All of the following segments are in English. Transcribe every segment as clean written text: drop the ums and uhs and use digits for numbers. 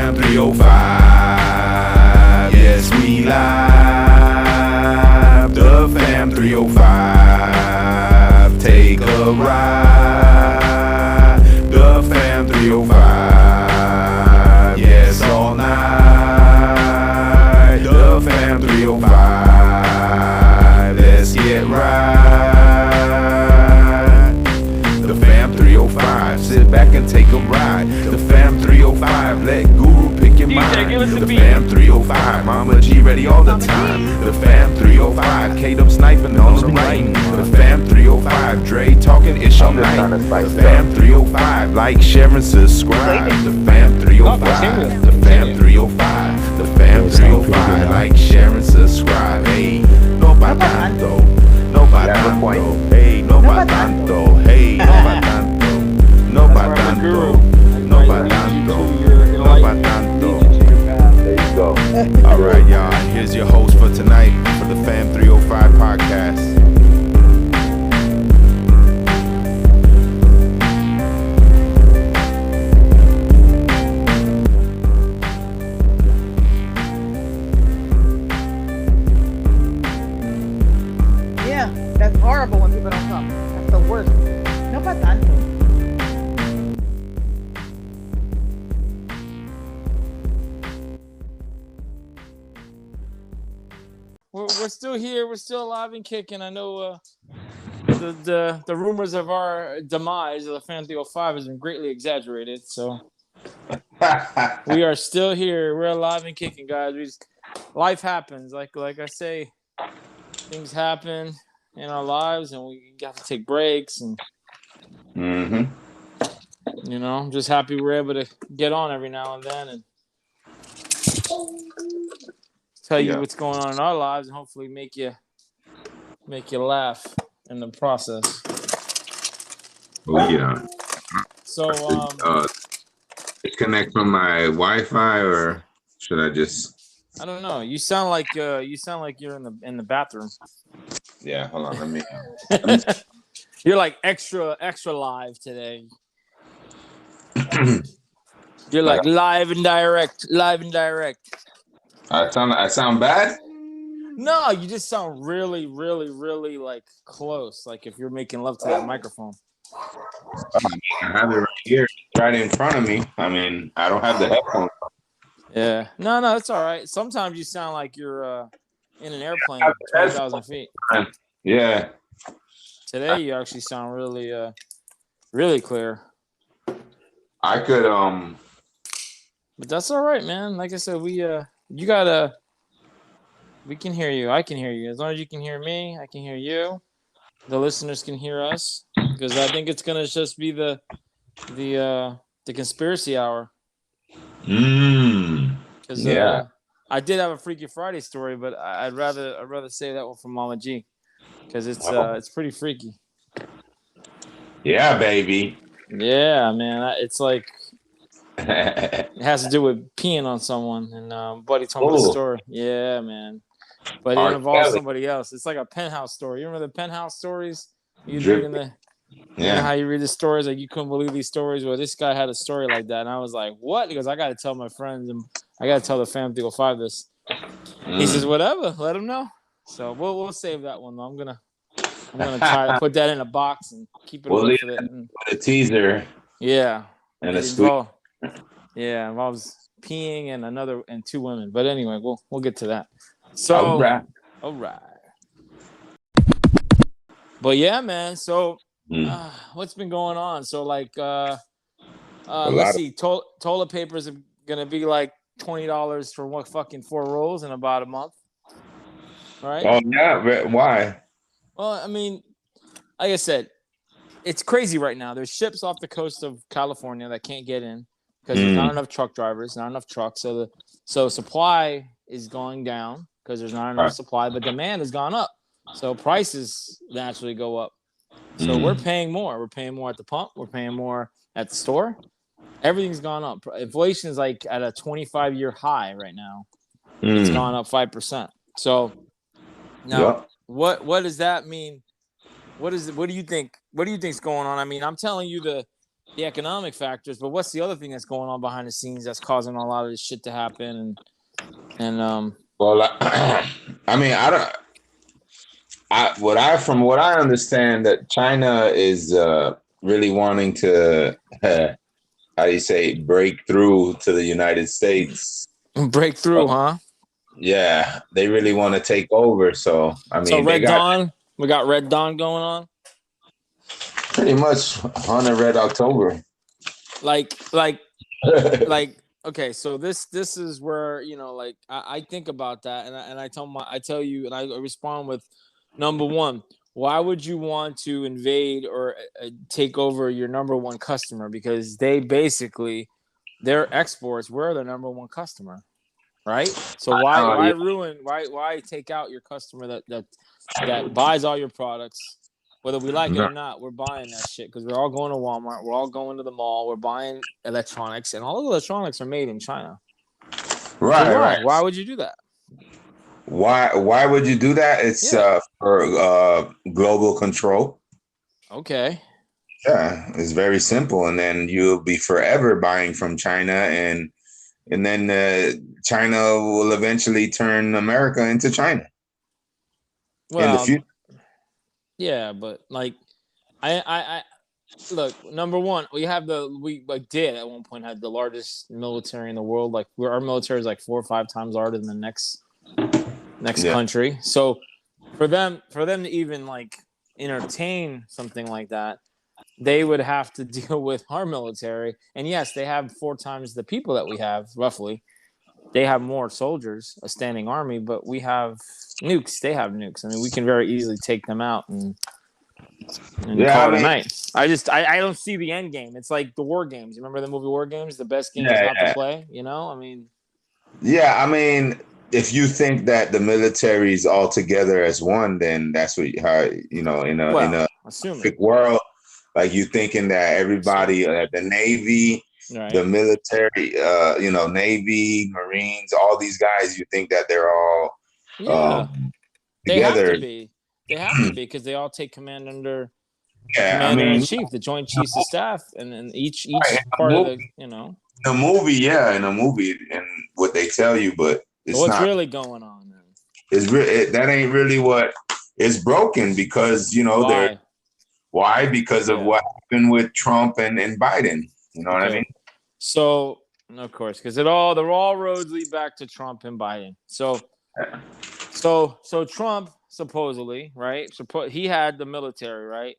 fam 305. Yes, we live. The fam 305. Take a ride. The fam 305. Yes, all night. The fam 305. Let's get right. The fam 305. Sit back and take a ride. The fam 305. Let Guru pick your mind. The fam 305. Mama G ready all the time. The fam 305. K-Dub sniping on the right. The fam 305. Dre talking ish all night. The fam 305. Like, share, and subscribe. The fam 305. The fam 305. The fam 305. Like, share, and subscribe. Hey, no pa tanto. No pa tanto. Hey, no pa tanto. Hey, no pa tanto. No pa tanto. No pa tanto. No pa tanto. There you go. All right, y'all. Here's your host for tonight for the Fam 305 podcast. Yeah, that's horrible when people don't come. That's the worst. No pa tanto. We're still here. We're still alive and kicking. I know the rumors of our demise of the Fan 305 has been greatly exaggerated. So we are still here. We're alive and kicking, guys. Life happens. Like I say, things happen in our lives, and we got to take breaks. And you know, I'm just happy we're able to get on every now and then and tell you what's going on in our lives, and hopefully make you laugh in the process. Oh yeah. So Disconnect from my Wi-Fi, or should I just? I don't know. You sound like you're in the bathroom. Yeah, hold on. Let me. You're like extra live today. You're like live and direct. I sound bad. No, you just sound really, really, really like close. Like if you're making love to that microphone. I have it right here, right in front of me. I mean, I don't have the headphones. Yeah. No, it's all right. Sometimes you sound like you're in an airplane at 20,000 feet. Yeah. Today you actually sound really, really clear. I could But that's all right, man. Like I said, we can hear you. I can hear you. As long as you can hear me, I can hear you. The listeners can hear us, because I think it's gonna just be the conspiracy hour. Because I did have a Freaky Friday story, but I'd rather say that one from Mama G, because it's pretty freaky. Yeah, baby. Yeah, man. It's like it has to do with peeing on someone, and buddy told me the story. Yeah, man. But it involves somebody else. It's like a Penthouse story. You remember the Penthouse stories? You know how you read the stories, like you couldn't believe these stories. Well, this guy had a story like that, and I was like, "What?" He goes, "I got to tell my friends, and I got to tell the Fam 305 this." He says, "Whatever, let them know." So we'll save that one though. I'm gonna try to put that in a box and keep it away from it. A teaser. Yeah. And a sweet. Yeah, involves peeing and two women. But anyway, we'll get to that. So all right. But yeah, man. So what's been going on? So like let's see, toilet papers are gonna be like $20 for what fucking 4 rolls in about a month. Right? Oh yeah, why? Well, I mean, like I said, it's crazy right now. There's ships off the coast of California that can't get in because there's not enough truck drivers, not enough trucks. So supply is going down because there's not enough supply, but demand has gone up. So prices naturally go up. So we're paying more. We're paying more at the pump. We're paying more at the store. Everything's gone up. Inflation is like at a 25-year high right now. It's gone up 5%. So now, what does that mean? What do you think? What do you think's going on? I mean, I'm telling you the economic factors, but what's the other thing that's going on behind the scenes that's causing a lot of this shit to happen? And Well, I mean, I don't. From what I understand, that China is really wanting to, how do you say, break through to the United States. breakthrough, huh? Yeah, they really want to take over. So I So mean, Red Dawn, we got Red Dawn going on. pretty much on a Red October. Like, okay, so this is where, you know, like I think about that, and I tell you, and I respond with number one. Why would you want to invade or take over your number one customer? Because they basically, their exports, we're their number one customer, right? So why take out your customer that buys all your products? Whether we like it or not, we're buying that shit because we're all going to Walmart. We're all going to the mall. We're buying electronics, and all the electronics are made in China. Right, so right. Why would you do that? Why would you do that? It's for global control. Okay. Yeah, it's very simple, and then you'll be forever buying from China, and then China will eventually turn America into China. Well, in the future. Yeah, but like, I look. Number one, we did at one point had the largest military in the world. Like, our military is like 4 or 5 times larger than the next country. So for them to even like entertain something like that, they would have to deal with our military. And yes, they have 4 times the people that we have, roughly. They have more soldiers, a standing army, but we have nukes. They have nukes. I mean, we can very easily take them out and call it a night. I don't see the end game. It's like the War Games. You remember the movie War Games? The best game is not to play. You know, I mean. Yeah, I mean, if you think that the military is all together as one, then that's in a perfect world, like you thinking that everybody, the Navy. Right. The military, Navy, Marines, all these guys, you think that they're all together. They have to be. They have to be because they all take command under Commander-in-Chief, the Joint Chiefs of Staff, and each part of the, In a movie, and what they tell you, but it's what's really going on? Man? That ain't really what is broken because why? Because of what happened with Trump and Biden. You know what I mean? So, of course, because all roads lead back to Trump and Biden. So Trump supposedly, right? He had the military, right?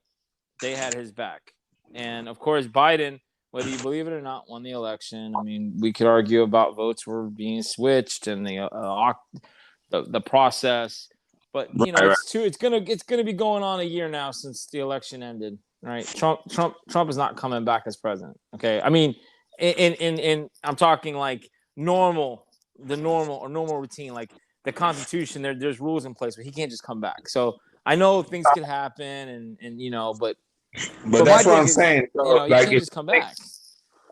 They had his back, and of course, Biden, whether you believe it or not, won the election. I mean, we could argue about votes were being switched and the process, but it's gonna be going on a year now since the election ended, right? Trump is not coming back as president. Okay, I mean. In I'm talking like normal routine, like the Constitution. There's rules in place, but he can't just come back. So I know things could happen, but that's what I'm saying. So, you can't just come back.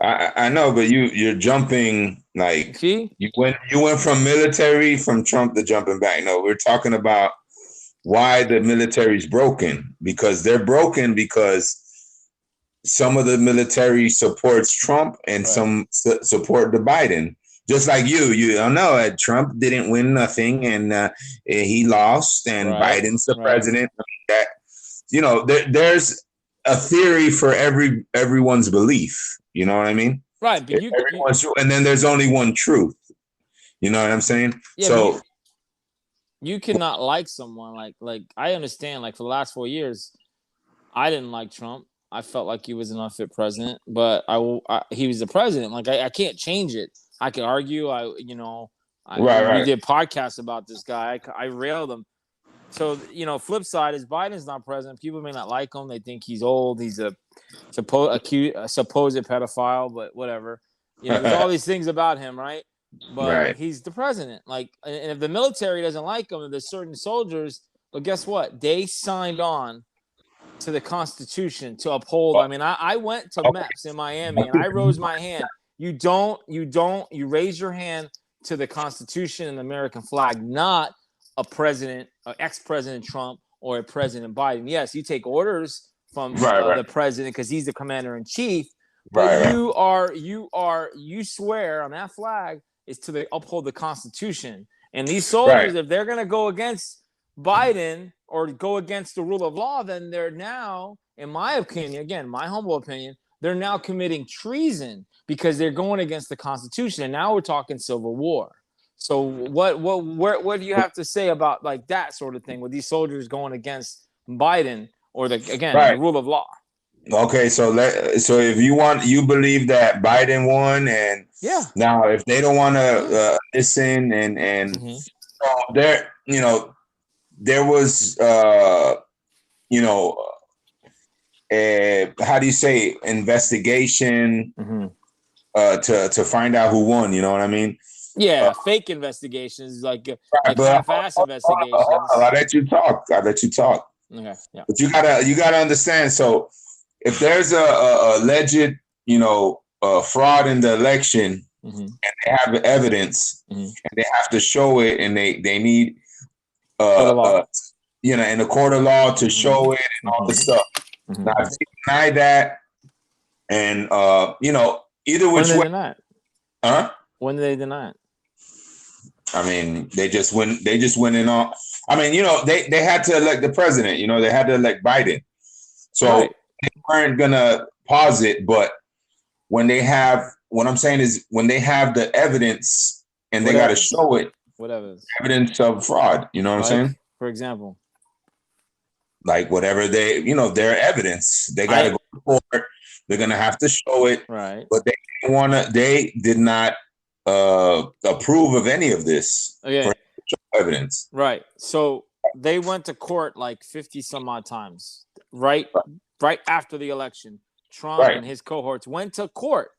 I know, but you're jumping like you went from military from Trump to jumping back. No, we're talking about why the military is broken because they're broken because. Some of the military supports Trump and some support the Biden. Just like you don't know, Trump didn't win nothing and he lost and Biden's the president. That, there's a theory for everyone's belief. You know what I mean? Right. But and then there's only one truth. You know what I'm saying? Yeah, so you cannot like someone like I understand like for the last 4 years, I didn't like Trump. I felt like he was an unfit president, but he was the president. Like I can't change it. I could argue. We did podcasts about this guy. I railed him. So flip side is Biden's not president. People may not like him. They think he's old. He's a supposed pedophile, but whatever. There's all these things about him, right? But he's the president. Like, and if the military doesn't like him, there's certain soldiers. But guess what? They signed on to the Constitution to uphold. I mean, I went to MEPS in Miami and I rose my hand. You raise your hand to the Constitution and the American flag, not a president, ex-president Trump or a President Biden. Yes, you take orders from the president because he's the commander in chief, But you swear on that flag is to uphold the Constitution. And these soldiers, if they're going to go against Biden or go against the rule of law, then they're now, in my opinion, again, my humble opinion, they're now committing treason because they're going against the Constitution. And now we're talking civil war. So what do you have to say about like that sort of thing with these soldiers going against Biden or the rule of law? Okay, so if you believe that Biden won, and now if they don't want to listen and there was how do you say, investigation to find out who won, you know what I mean? Yeah, fake investigations, like half-ass investigations. I'll let you talk. Okay, yeah. But you gotta understand. So if there's a alleged, fraud in the election, and they have evidence, and they have to show it, and they need, in the court of law to show it and all this stuff. Now, if they deny that, and either which way, deny it? Huh? When did they deny it? I mean, they just went in on. I mean, they had to elect the president. They had to elect Biden. So they weren't gonna pause it. But when they have, what I'm saying is, when they have the evidence and they got to show it, evidence of fraud. You know what I'm saying? For example, like whatever they, their evidence, they got to go to court. They're gonna have to show it. Right. But they did not approve of any of this for evidence. Right. So they went to court like 50 some odd times. Right after the election, Trump and his cohorts went to court,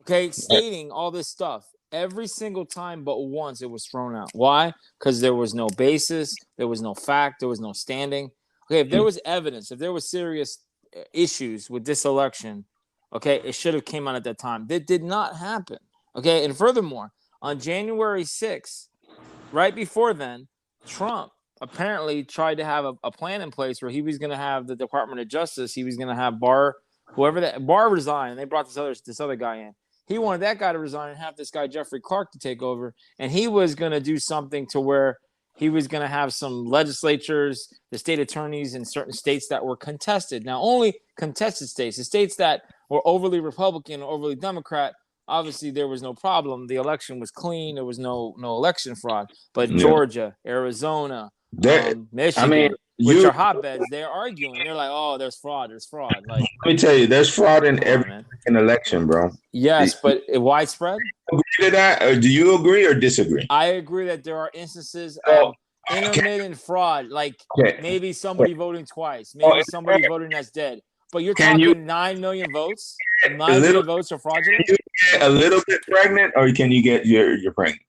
stating all this stuff. Every single time but once it was thrown out. Why? Because there was no basis, there was no fact, there was no standing. Okay, if there was evidence, if there was serious issues with this election, it should have came out at that time. That did not happen. Okay, and furthermore, on January 6th, right before then, Trump apparently tried to have a plan in place where he was going to have the Department of Justice. He was going to have Barr resign, and they brought this other guy in. He wanted that guy to resign and have this guy Jeffrey Clark to take over, and he was going to do something to where he was going to have some legislatures, the state attorneys in certain states that were contested. Now, only contested states, the states that were overly Republican or overly Democrat, obviously there was no problem. The election was clean. There was no election fraud. But Georgia, Arizona, Michigan, which are hotbeds, they're arguing. They're like, oh, there's fraud. Like, let me tell you, there's fraud in every election, bro. Yes, but widespread? Do you agree to that, or do you agree or disagree? I agree that there are instances of intermittent fraud, like maybe somebody voting twice, maybe somebody voting that's dead. But you're talking 9 million votes? 9 million votes are fraudulent? Can you get a little bit pregnant, or can you get you're pregnant?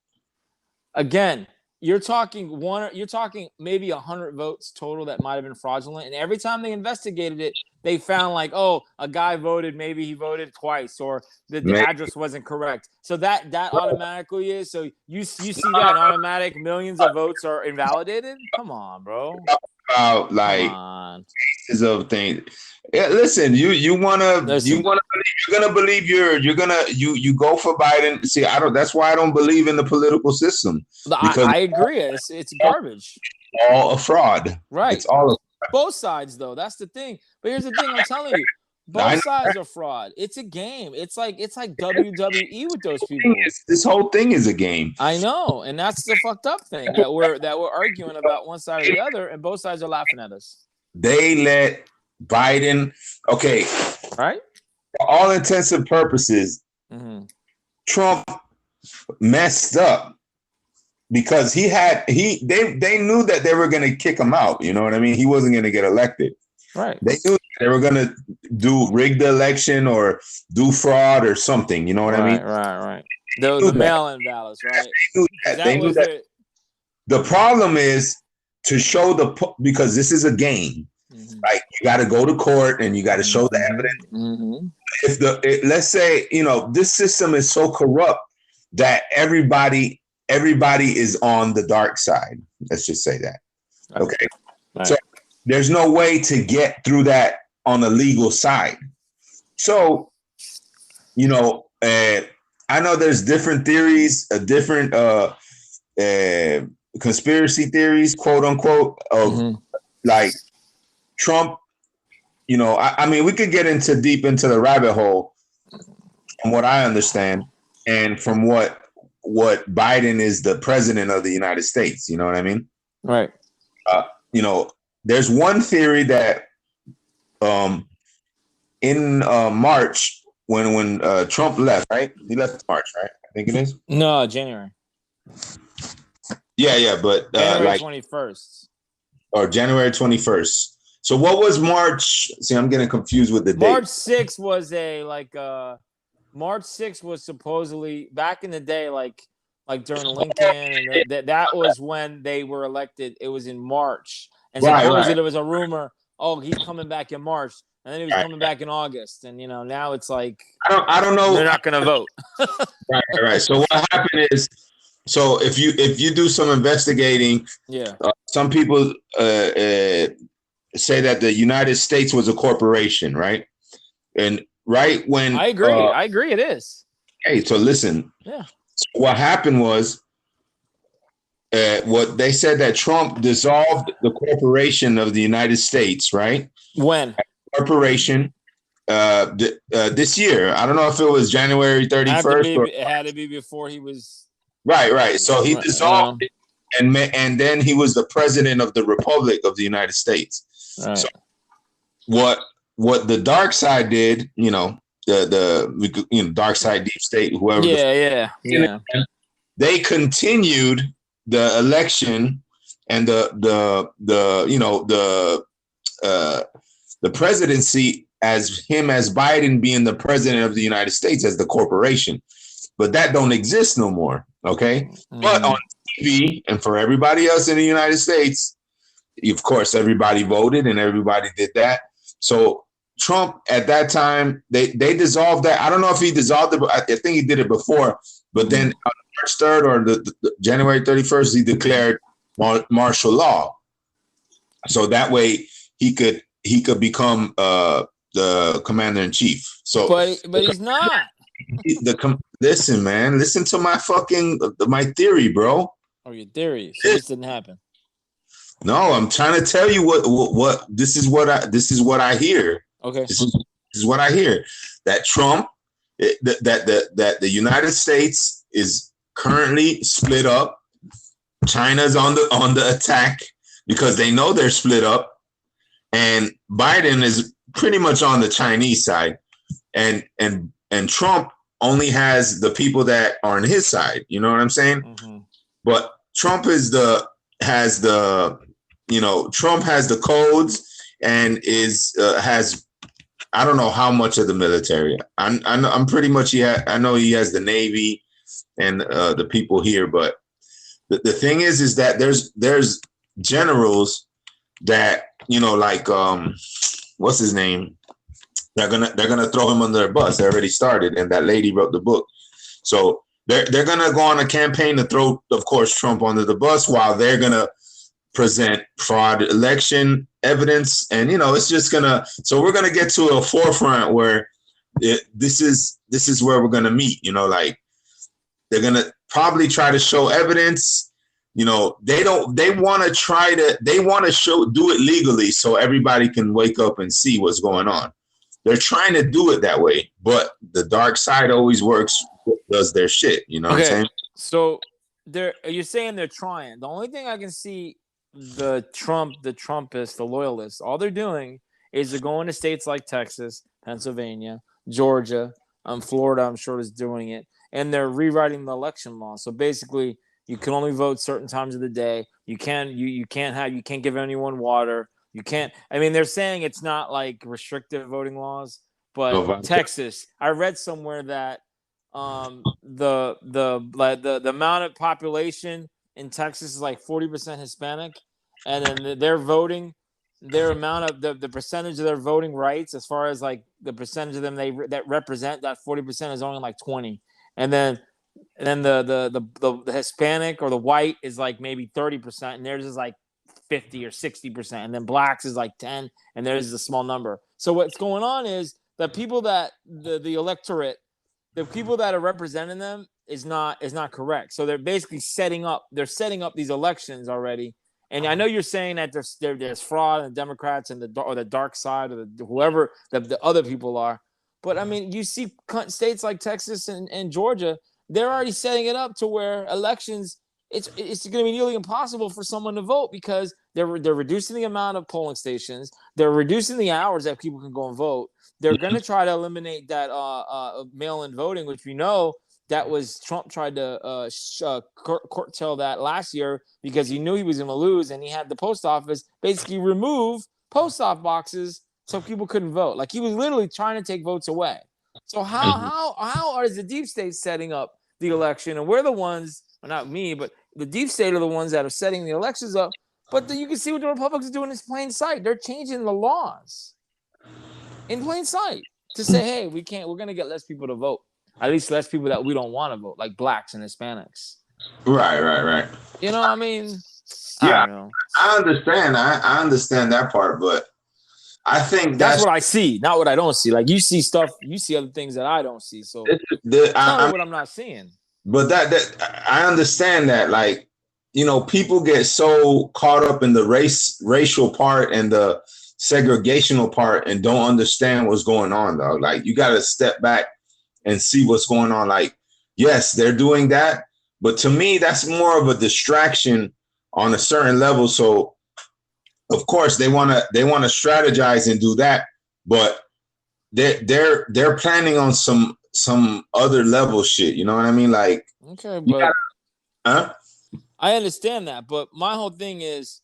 Again, you're talking maybe 100 votes total that might have been fraudulent. And every time they investigated it, they found like, oh, a guy voted, maybe he voted twice, or the address wasn't correct. So that automatically is. So you see that automatic millions of votes are invalidated? Come on, bro. About like cases of things. Yeah, listen, you wanna believe, you're gonna believe you go for Biden. See, that's why I don't believe in the political system. I agree. It's garbage. It's all a fraud. Right. It's all both sides though. That's the thing. But here's the thing, I'm telling you. Both sides are fraud. It's a game. It's like WWE with those people. This whole thing is a game. I know, and that's the fucked up thing that we're arguing about one side or the other, and both sides are laughing at us. They let Biden, right? For all intents and purposes, Trump messed up because they knew that they were going to kick him out. You know what I mean? He wasn't going to get elected. Right. They knew they were going to rig the election or do fraud or something. You know what I mean? Right. The mail-in ballots, right? They knew that. The problem is to show because this is a game. Like you got to go to court and you got to show the evidence. If let's say, this system is so corrupt that everybody is on the dark side. Let's just say that. Okay. Right. So there's no way to get through that on the legal side. So you know, I know there's different theories, different conspiracy theories, quote unquote, of like Trump. You know, I mean, we could get into deep into the rabbit hole from what I understand, and from what Biden is the president of the United States. You know what I mean? Right. You know, there's one theory that in March when Trump left, right? He left March, right? I think it is. No, January. Yeah, but January 21st. Or January 21st. So what was March? See, I'm getting confused with the date. March 6th was March 6th was supposedly back in the day, like during Lincoln, and that was when they were elected. It was in March, and supposedly there was a rumor, oh, he's coming back in March, and then he was coming back in August, and now it's like I don't know. They're not going to vote. Right. So what happened is, so if you do some investigating, some people say that the United States was a corporation, right? And right when I agree, it is. Hey, so listen. Yeah. So what happened was, what they said that Trump dissolved the corporation of the United States, right? When? Corporation. This year. I don't know if it was January 31st. It had to be before he was. Right. So he dissolved it, and then he was the president of the Republic of the United States. Right. So what the dark side did, the dark side, deep state, whoever. Yeah. They continued the election and the presidency as Biden being the president of the United States as the corporation, but that don't exist no more. Okay, but on TV and for everybody else in the United States, of course, everybody voted and everybody did that. So Trump at that time, they dissolved that. I don't know if he dissolved it, but I think he did it before. But then on March 3rd or the January 31st, he declared martial law. So that way he could become the commander in chief. So, but he's not. Listen, man. Listen to my my theory, bro. Oh, your theory. So this didn't happen. No, I'm trying to tell you what this is what I hear. Okay. This is what I hear. That Trump, that the United States is currently split up. China's on the attack because they know they're split up, and Biden is pretty much on the Chinese side, and Trump only has the people that are on his side. You know what I'm saying? Mm-hmm. But Trump has the codes and has I don't know how much of the military. I'm pretty much I know he has the Navy and the people here, but the thing is that there's generals that like what's his name? They're gonna throw him under the bus. They already started, and that lady wrote the book. So they're gonna go on a campaign to throw, of course, Trump under the bus while they're gonna present fraud election evidence, and it's just gonna. So we're gonna get to a forefront where this is where we're gonna meet. Like they're gonna probably try to show evidence. They want to do it legally so everybody can wake up and see what's going on. They're trying to do it that way, but the dark side always does their shit. You know what I'm saying? So you're saying they're trying. The only thing I can see the Trumpists, the loyalists, all they're doing is they're going to states like Texas, Pennsylvania, Georgia, Florida, I'm sure is doing it, and they're rewriting the election law. So basically, you can only vote certain times of the day. You can't give anyone water. You can't. I mean, they're saying it's not like restrictive voting laws, but Texas. I read somewhere that the amount of population in Texas is like 40% Hispanic, and then their voting, their amount of the percentage of their voting rights, as far as like the percentage of them that represent that 40% is only like 20, and then the Hispanic or the white is like maybe 30%, and theirs is like 50 or 60%, and then blacks is like 10, and theirs is a small number. So what's going on is that people that the electorate the people that are representing them is not correct. So they're basically setting up these elections already. And I know you're saying that there's fraud and Democrats and the dark side or whoever the other people are. But I mean, you see states like Texas and Georgia, they're already setting it up to where elections, it's going to be nearly impossible for someone to vote because they're reducing the amount of polling stations. They're reducing the hours that people can go and vote. They're going to try to eliminate that mail-in voting, which we know that was Trump tried to curtail that last year because he knew he was going to lose, and he had the post office basically remove post office boxes so people couldn't vote. Like he was literally trying to take votes away. So how is the deep state setting up the election? And we're the ones, well, not me, but the deep state are the ones that are setting the elections up. But you can see what the Republicans are doing in plain sight. They're changing the laws in plain sight to say, hey, we're going to get less people to vote. At least less people that we don't want to vote, like blacks and Hispanics. Right. You know what I mean? Yeah, I understand. I understand that part, but I think that's what I see, not what I don't see. Like you see stuff, you see other things that I don't see. So tell me what I'm not seeing. But that I understand that, like, you know, people get so caught up in the racial part and the segregational part and don't understand what's going on, though. Like, you got to step back and see what's going on. Like, yes, they're doing that, but to me, that's more of a distraction on a certain level. So, of course, they want to strategize and do that, but they're planning on some other level shit. You know what I mean? Like, okay, but I understand that, but my whole thing is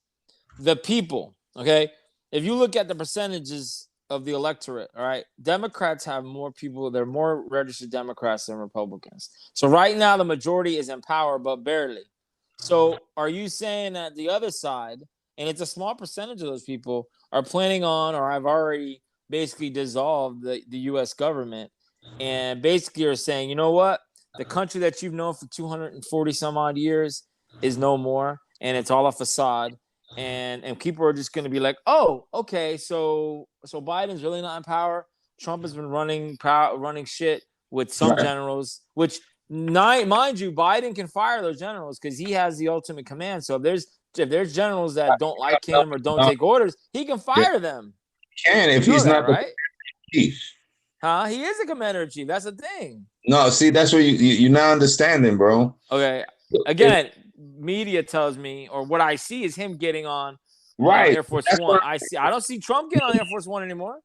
the people. Okay, if you look at the percentages of the electorate, all right, Democrats have more people. They're more registered Democrats than Republicans. So right now, the majority is in power, but barely. So are you saying that the other side, and it's a small percentage of those people, are planning on or have already basically dissolved the U.S. government and basically are saying, you know what, the country that you've known for 240 some odd years is no more, and it's all a facade. And people are just going to be like, oh, okay, so Biden's really not in power. Trump has been running shit with some generals, which, mind you, Biden can fire those generals because he has the ultimate command. So if there's generals that don't like him or don't take orders, he can fire them. Can if he's not right? Chief. Huh? He is a commander-in-chief. That's the thing. No, see, that's what you're not understanding, bro. Okay. Again, media tells me, or what I see is him getting on Air Force One. I don't see Trump getting on Air Force One anymore.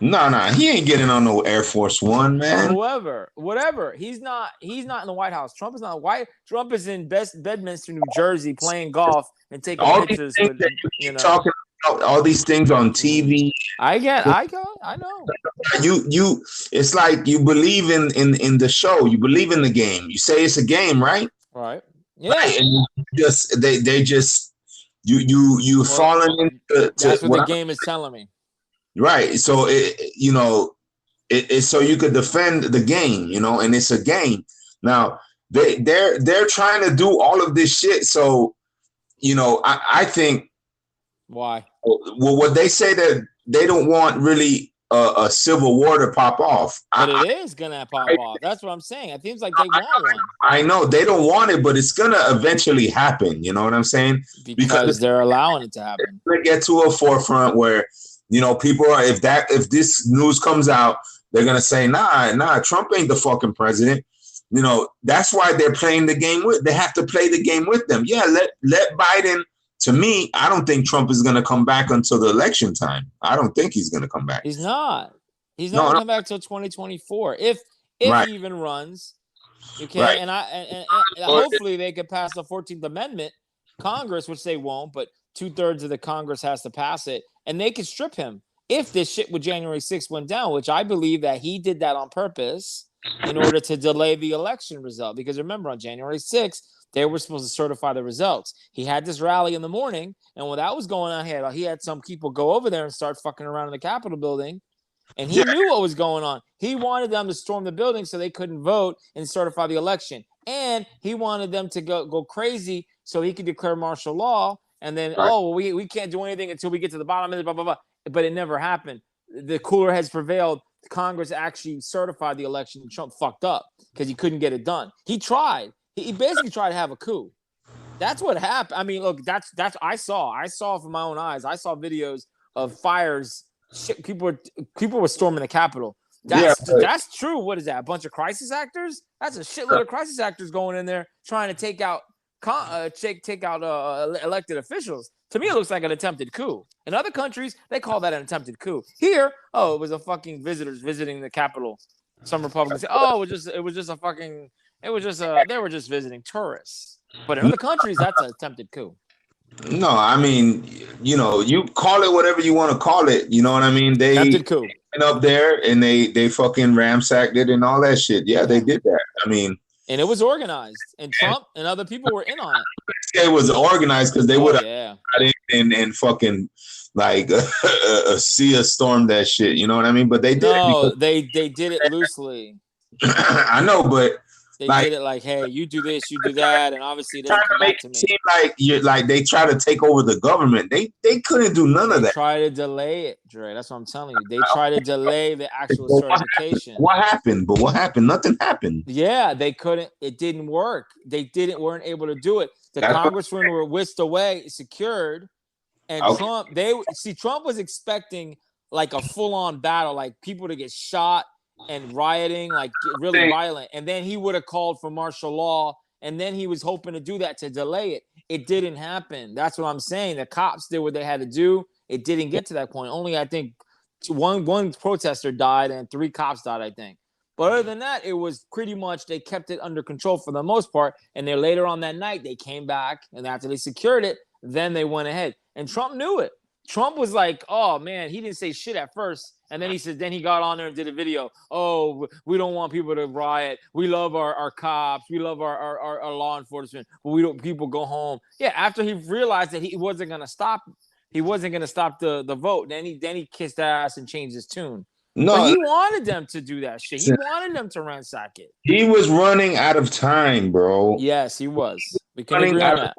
No, he ain't getting on no Air Force One, man. Whatever. He's not in the White House. Trump is not white. Trump is in Bedminster, New Jersey, playing golf and taking pictures with, talking about all these things on TV. I know. You it's like you believe in the show. You believe in the game. You say it's a game, right? Right. Yeah. Right? And they just falling into that's what the game is telling me. Right. So it's so you could defend the game, and it's a game. Now they're trying to do all of this shit. So, I think why? Well, what they say that they don't want really a civil war to pop off. But it is gonna pop off. That's what I'm saying. It seems like they want one. I know they don't want it, but it's gonna eventually happen. You know what I'm saying? Because they're allowing it to happen. It's gonna get to a forefront where people are. If this news comes out, they're gonna say, nah, Trump ain't the fucking president. That's why they're playing the game with. They have to play the game with them. Yeah, let Biden. To me, I don't think Trump is going to come back until the election time. I don't think he's going to come back. He's not. He's not going to come back till 2024. If he even runs, okay. Right. And hopefully they could pass the 14th Amendment, Congress, which they won't, but 2/3 of the Congress has to pass it, and they could strip him if this shit with January 6th went down, which I believe that he did that on purpose in order to delay the election result. Because remember, on January 6th, they were supposed to certify the results. He had this rally in the morning, and when that was going on, he had some people go over there and start fucking around in the Capitol building, and he knew what was going on. He wanted them to storm the building so they couldn't vote and certify the election, and he wanted them to go crazy so he could declare martial law, and then, we can't do anything until we get to the bottom of it, blah, blah, blah. But it never happened. The cooler heads prevailed. Congress actually certified the election, and Trump fucked up because he couldn't get it done. He tried. He basically tried to have a coup. That's what happened. I mean, look, that's I saw from my own eyes. I saw videos of fires. Shit, people were storming the Capitol. That's true. What is that? A bunch of crisis actors? That's a shitload of crisis actors going in there trying to take out elected officials. To me, it looks like an attempted coup. In other countries, they call that an attempted coup. Here, it was a fucking visitors visiting the Capitol. Some Republicans say, they were just visiting tourists. But in other countries, that's an attempted coup. No, I mean, you call it whatever you want to call it. You know what I mean? They attempted coup. went up there and they fucking ransacked it and all that shit. Yeah, they did that. I mean, and it was organized, and Trump and other people were in on it. It was organized because they would have got in and fucking like see us storm that shit. You know what I mean? But they did. No, they did it loosely. I know, but they did it like, hey, you do this, you do that, and obviously they come back to me. Seem like they try to take over the government. They couldn't do none of that. Try to delay it, Dre. That's what I'm telling you. They try to delay the actual certification. What happened? But what happened? Nothing happened. Yeah, they couldn't. It didn't work. They weren't able to do it. The congressmen were whisked away, secured, and Trump. Trump was expecting like a full-on battle, like people to get shot and rioting, like really violent, and then he would have called for martial law, and then he was hoping to do that to delay it. It didn't happen. That's what I'm saying. The cops did what they had to do. It didn't get to that point. Only I think one protester died and 3 cops died, I think. But other than that, it was pretty much they kept it under control for the most part. And then later on that night, they came back, and after they secured it, then they went ahead. And Trump knew it. Trump was like, oh, man, he didn't say shit at first. And then he got on there and did a video. Oh, we don't want people to riot. We love our cops. We love our law enforcement. But we don't people go home. Yeah, after he realized that he wasn't going to stop the vote, then he kissed ass and changed his tune. No, but he wanted them to do that shit. He wanted them to ransack it. He was running out of time, bro. Yes, he was. We can agree on that.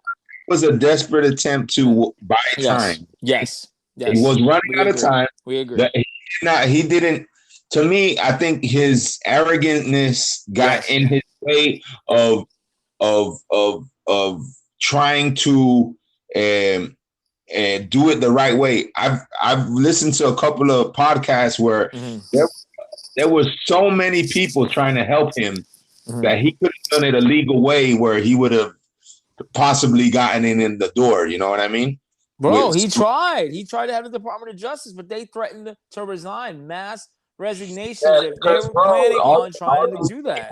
It was a desperate attempt to buy time. Yes. He was running out of time. We agree. He didn't. To me, I think his arrogantness got in his way of trying to do it the right way. I've listened to a couple of podcasts where there was so many people trying to help him that he could have done it a legal way where he would have possibly gotten in the door. You know what I mean? Bro, he tried. He tried to have the Department of Justice, but they threatened to resign, mass resignations if they were planning on trying to do that.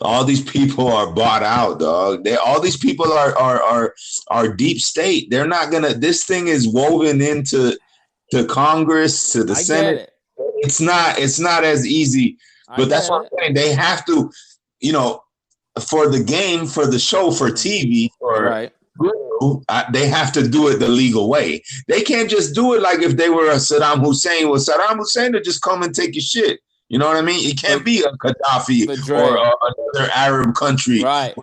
All these people are bought out, dog. All these people are deep state. They're not gonna. This thing is woven into Congress, to the Senate. It's not as easy. But that's what I'm saying. They have to, for the game, for the show, for TV, they have to do it the legal way. They can't just do it like if they were a Saddam Hussein. Well, Saddam Hussein to just come and take your shit. You know what I mean? It can't be a Gaddafi or another Arab country. Right.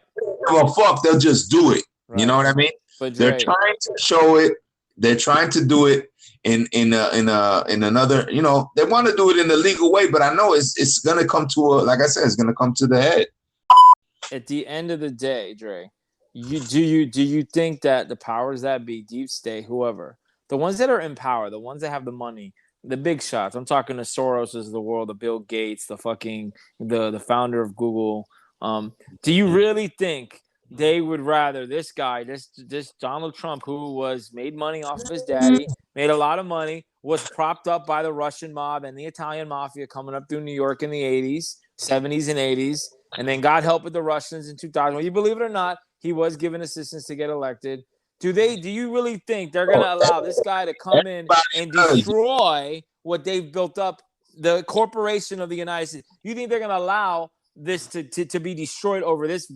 Well, fuck, they'll just do it. Right. You know what I mean? They're trying to show it. They're trying to do it in another. They want to do it in the legal way, but I know it's gonna come to like I said, it's gonna come to the head. At the end of the day, Dre. Do you think that the powers that be, deep state, whoever, the ones that are in power, the ones that have the money, the big shots, I'm talking the Soroses of the world, the Bill Gates, the founder of Google, do you really think they would rather this guy, this Donald Trump, who made money off of his daddy, made a lot of money, was propped up by the Russian mob and the Italian mafia coming up through New York in the 80s, 70s and 80s, and then got help with the Russians in 2000. Well, you believe it or not, he was given assistance to get elected. Do you really think they're going to allow this guy to come in and destroy what they've built up, the corporation of the United States? You think they're going to allow this to be destroyed over this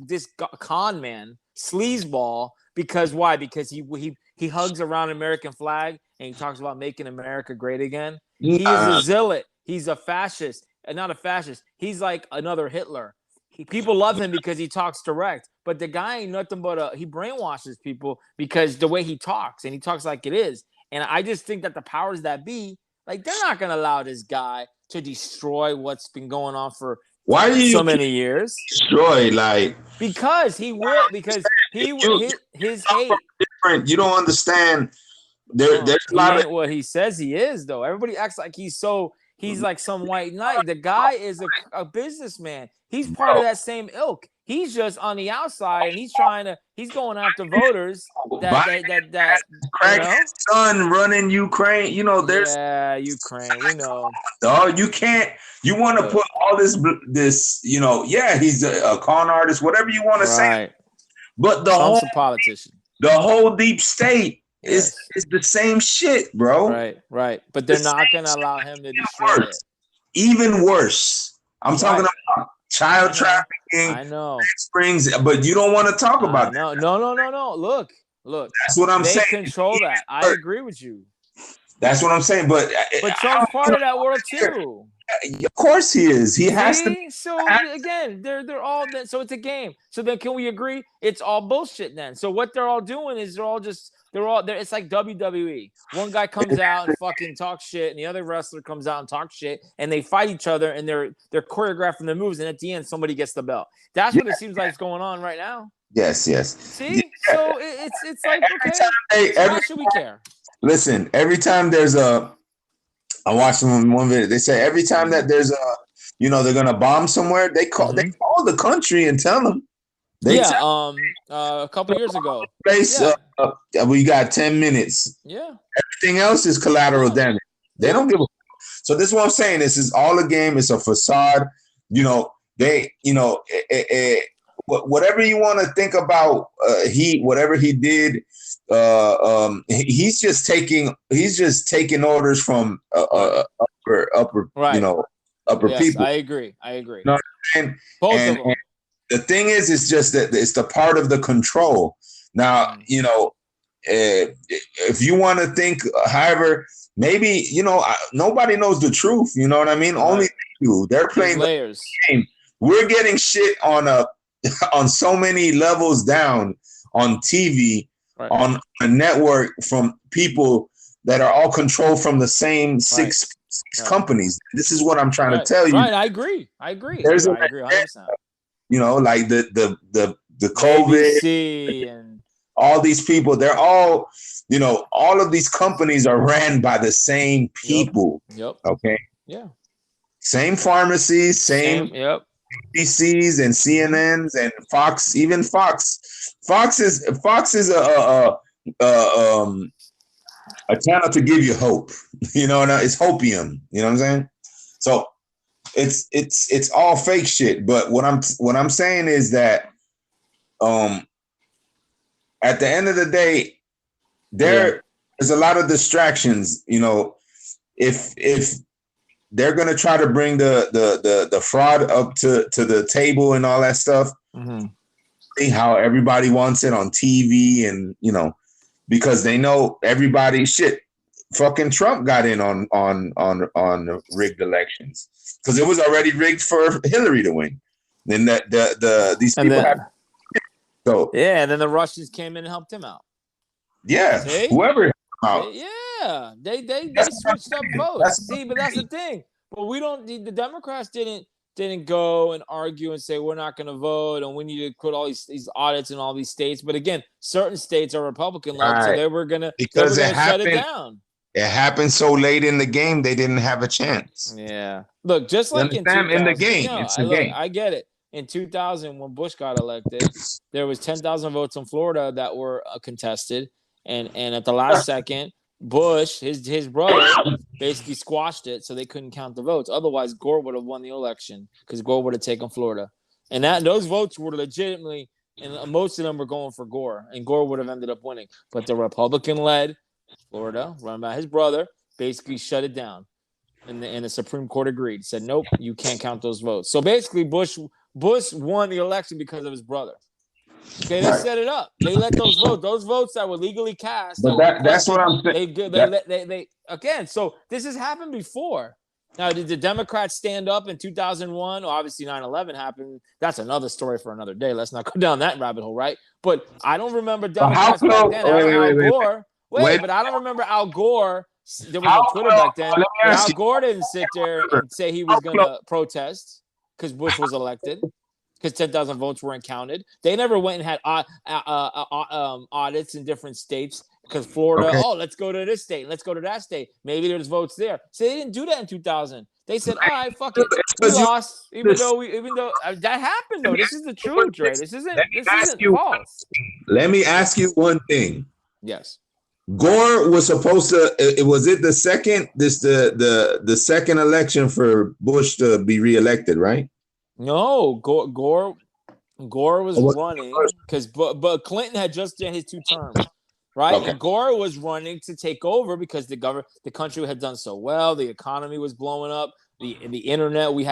con man, sleazeball? Because why? Because he hugs around an American flag and he talks about making America great again. He is a zealot. He's a fascist. Not a fascist. He's like another Hitler. People love him because he talks direct, but the guy ain't nothing but he brainwashes people because the way he talks, and he talks like it is. And I just think that the powers that be Like, they're not going to allow this guy to destroy what's been going on for Why do you so many years. Destroy, like, because he will. Because his hate. Different. You don't understand. There's a lot of what he says he is, though. Everybody acts like he's like some white knight. The guy is a businessman. He's part of that same ilk. He's just on the outside, and he's going after voters that crack his son running Ukraine. You know, there's Ukraine. We know. Dog, you can't. You want to put all this. You know, he's a con artist, whatever you want to say. But Trump's a politician. The whole deep state is the same shit, bro. Right. But they're not going to allow him to destroy it. Even worse. I'm talking about child trafficking. I know. Springs, but you don't want to talk about that. No. Look. That's what I'm saying. They control that. I agree with you. That's what I'm saying. But Trump's part of that world too. Of course he is. He has to. So again, they're all that. So it's a game. So then, can we agree? It's all bullshit then. So what they're all doing is it's like WWE. One guy comes out and fucking talks shit, and the other wrestler comes out and talks shit, and they fight each other, and they're choreographing the moves, and at the end, somebody gets the belt. That's what it seems like is going on right now. Yes. See, so it's like, okay, why should we care? Listen, every time there's I watched one video. They say every time that there's they're gonna bomb somewhere, they call the country and tell them. A couple years ago. We got 10 minutes. Yeah. Everything else is collateral damage. They don't give a. So this is what I'm saying. This is all a game. It's a facade. Whatever you want to think about, whatever he did, he's just taking orders from upper upper people. I agree. You know what I'm saying? Both of them. The thing is, it's just that it's the part of the control. Now, if you want to think, however, maybe nobody knows the truth. You know what I mean? Right. Only they do. They're playing layers. The game. We're getting shit on so many levels down on TV, on a network from people that are all controlled from the same six companies. This is what I'm trying to tell you. Right, I agree. I agree 100%. Like the COVID ABC and all these people, they're all, all of these companies are ran by the same people. Yep. Okay. Yeah. Same pharmacies, same BCs and CNNs and Fox, even Fox. Fox is a channel to give you hope. It's hopium. You know what I'm saying? So it's all fake shit. But what I'm saying is that at the end of the day, there's a lot of distractions. If they're gonna try to bring the fraud up to the table and all that stuff, how everybody wants it on TV, and because they know everybody fucking Trump got in on rigged elections because it was already rigged for Hillary to win. Then these people and then the Russians came in and helped him out. Yeah, see? Whoever. Yeah, they switched up votes. See, but that's the thing. But we don't. The Democrats didn't go and argue and say we're not going to vote and we need to put all these audits in all these states. But again, certain states are Republican-led, so they were going to shut it down. It happened so late in the game, they didn't have a chance. Yeah. Look, just like in the game, it's the game. I get it. In 2000, when Bush got elected, there was 10,000 votes in Florida that were contested, and at the last second, Bush, his brother, basically squashed it, so they couldn't count the votes. Otherwise, Gore would have won the election because Gore would have taken Florida, and those votes were legitimately, and most of them were going for Gore, and Gore would have ended up winning. But the Republican-led Florida, run by his brother, basically shut it down, and the Supreme Court agreed, said nope, you can't count those votes. So basically, Bush won the election because of his brother. Okay, they set it up. They let those votes that were legally cast. But that's what I'm saying. They again. So this has happened before. Now, did the Democrats stand up in 2001? Well, obviously 9/11 happened. That's another story for another day. Let's not go down that rabbit hole, right? But I don't remember Democrats back then. Al Gore. But I don't remember Al Gore there was no Twitter back then. Al Gore didn't sit there and say he was going to protest because Bush was elected, because 10,000 votes weren't counted. They never went and had audits in different states because Florida, let's go to this state, let's go to that state. Maybe there's votes there. So they didn't do that in 2000. They said, all right, fuck it. We lost, even though that happened, though. This is the truth, Dre. This isn't false. Let me ask you one thing. Yes. Gore was supposed to. Was it the second? The second election for Bush to be reelected, right? No, Gore was running because, but Clinton had just done his 2 terms, right? Okay. And Gore was running to take over because the country had done so well. The economy was blowing up. The internet, we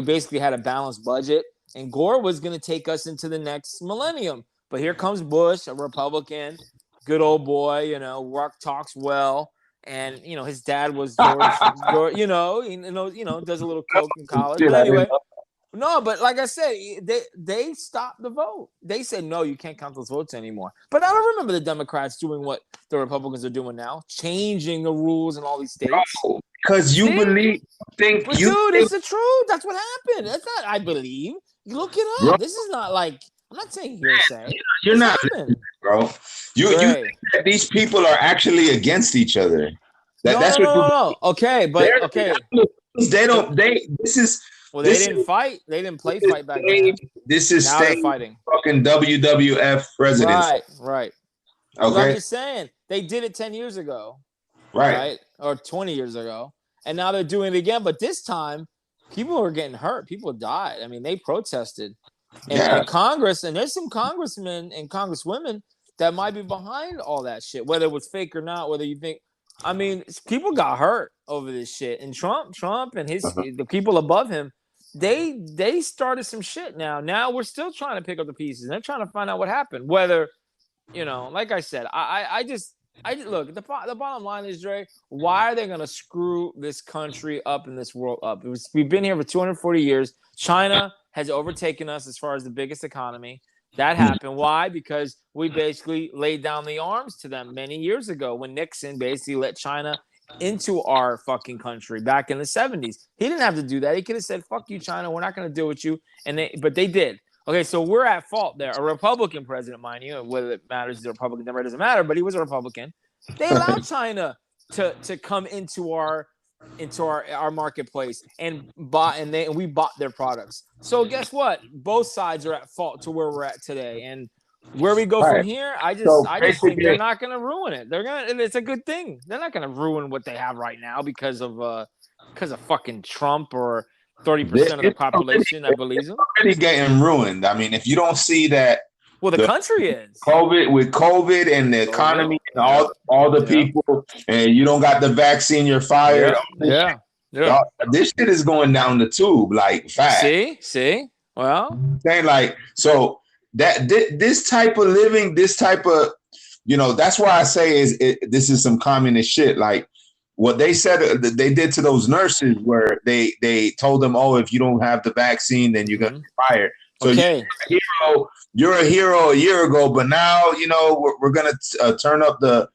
basically had a balanced budget, and Gore was going to take us into the next millennium. But here comes Bush, a Republican, good old boy, talks well, and his dad was George, does a little coke in college. But anyway, no, but like I said, they stopped the vote. They said no, you can't count those votes anymore. But I don't remember the Democrats doing what the Republicans are doing now, changing the rules in all these states. Because you dude, it's the truth. That's what happened. That's not I believe. You look it up. Bro. This is not like I'm not saying hearsay. You're not, bro. You think that these people are actually against each other. No. Okay, but okay. They don't. Well, they didn't fight. They didn't play fight back then. This is fighting. Fucking WWF presidents. Right. Okay. I'm just saying they did it 10 years ago. Right. Or 20 years ago. And now they're doing it again. But this time, people were getting hurt. People died. I mean, they protested. And Congress, and there's some congressmen and congresswomen that might be behind all that shit, whether it was fake or not, whether you think, I mean, people got hurt over this shit. And Trump and the people above him, they started some shit now. Now we're still trying to pick up the pieces. And they're trying to find out what happened. Whether, like I said, I just look, the bottom line is, Dre, why are they going to screw this country up and this world up? We've been here for 240 years. China has overtaken us as far as the biggest economy. That happened. Why? Because we basically laid down the arms to them many years ago when Nixon basically let China into our fucking country back in the 70s. He didn't have to do that. He could have said, fuck you, China. We're not going to deal with you. But they did. Okay, so we're at fault there. A Republican president, mind you, whether it matters, he's a Republican, Democrat, doesn't matter, but he was a Republican. They allowed China to come into our marketplace and we bought their products. So guess what? Both sides are at fault to where we're at today. And where we go from here, I just think they're not going to ruin it. It's a good thing. They're not going to ruin what they have right now because of fucking Trump or 30% of the population that believes him. Already getting ruined. I mean, if you don't see that. Well, the country is COVID and the economy and all the people, and you don't got the vaccine, you're fired. Yeah. This shit is going down the tube like fast. See. Well, saying like so that this type of living, this type of, that's why I say this is some communist shit. Like what they said they did to those nurses, where they told them, oh, if you don't have the vaccine, then you're gonna be fired. So you're a hero a year ago, but now we're gonna turn up the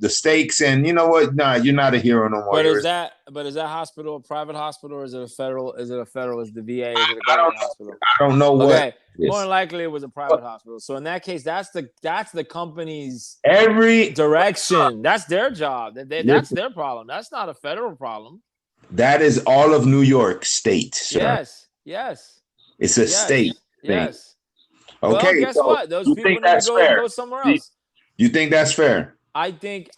stakes, and you know what? Nah, you're not a hero no more. But is that hospital a private hospital, or is it a federal? Is the VA? Is it a government hospital? I don't know what. Okay. More than likely, it was a private hospital. So in that case, that's the company's direction. That's their job. That's their problem. That's not a federal problem. That is all of New York State, sir. Yes. It's a state thing. Yes. Okay. Well, guess what? Those people need to go somewhere else. You think that's fair? I think.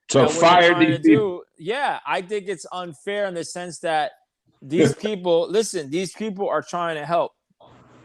So fire these people. I think it's unfair in the sense that these people. Listen, these people are trying to help,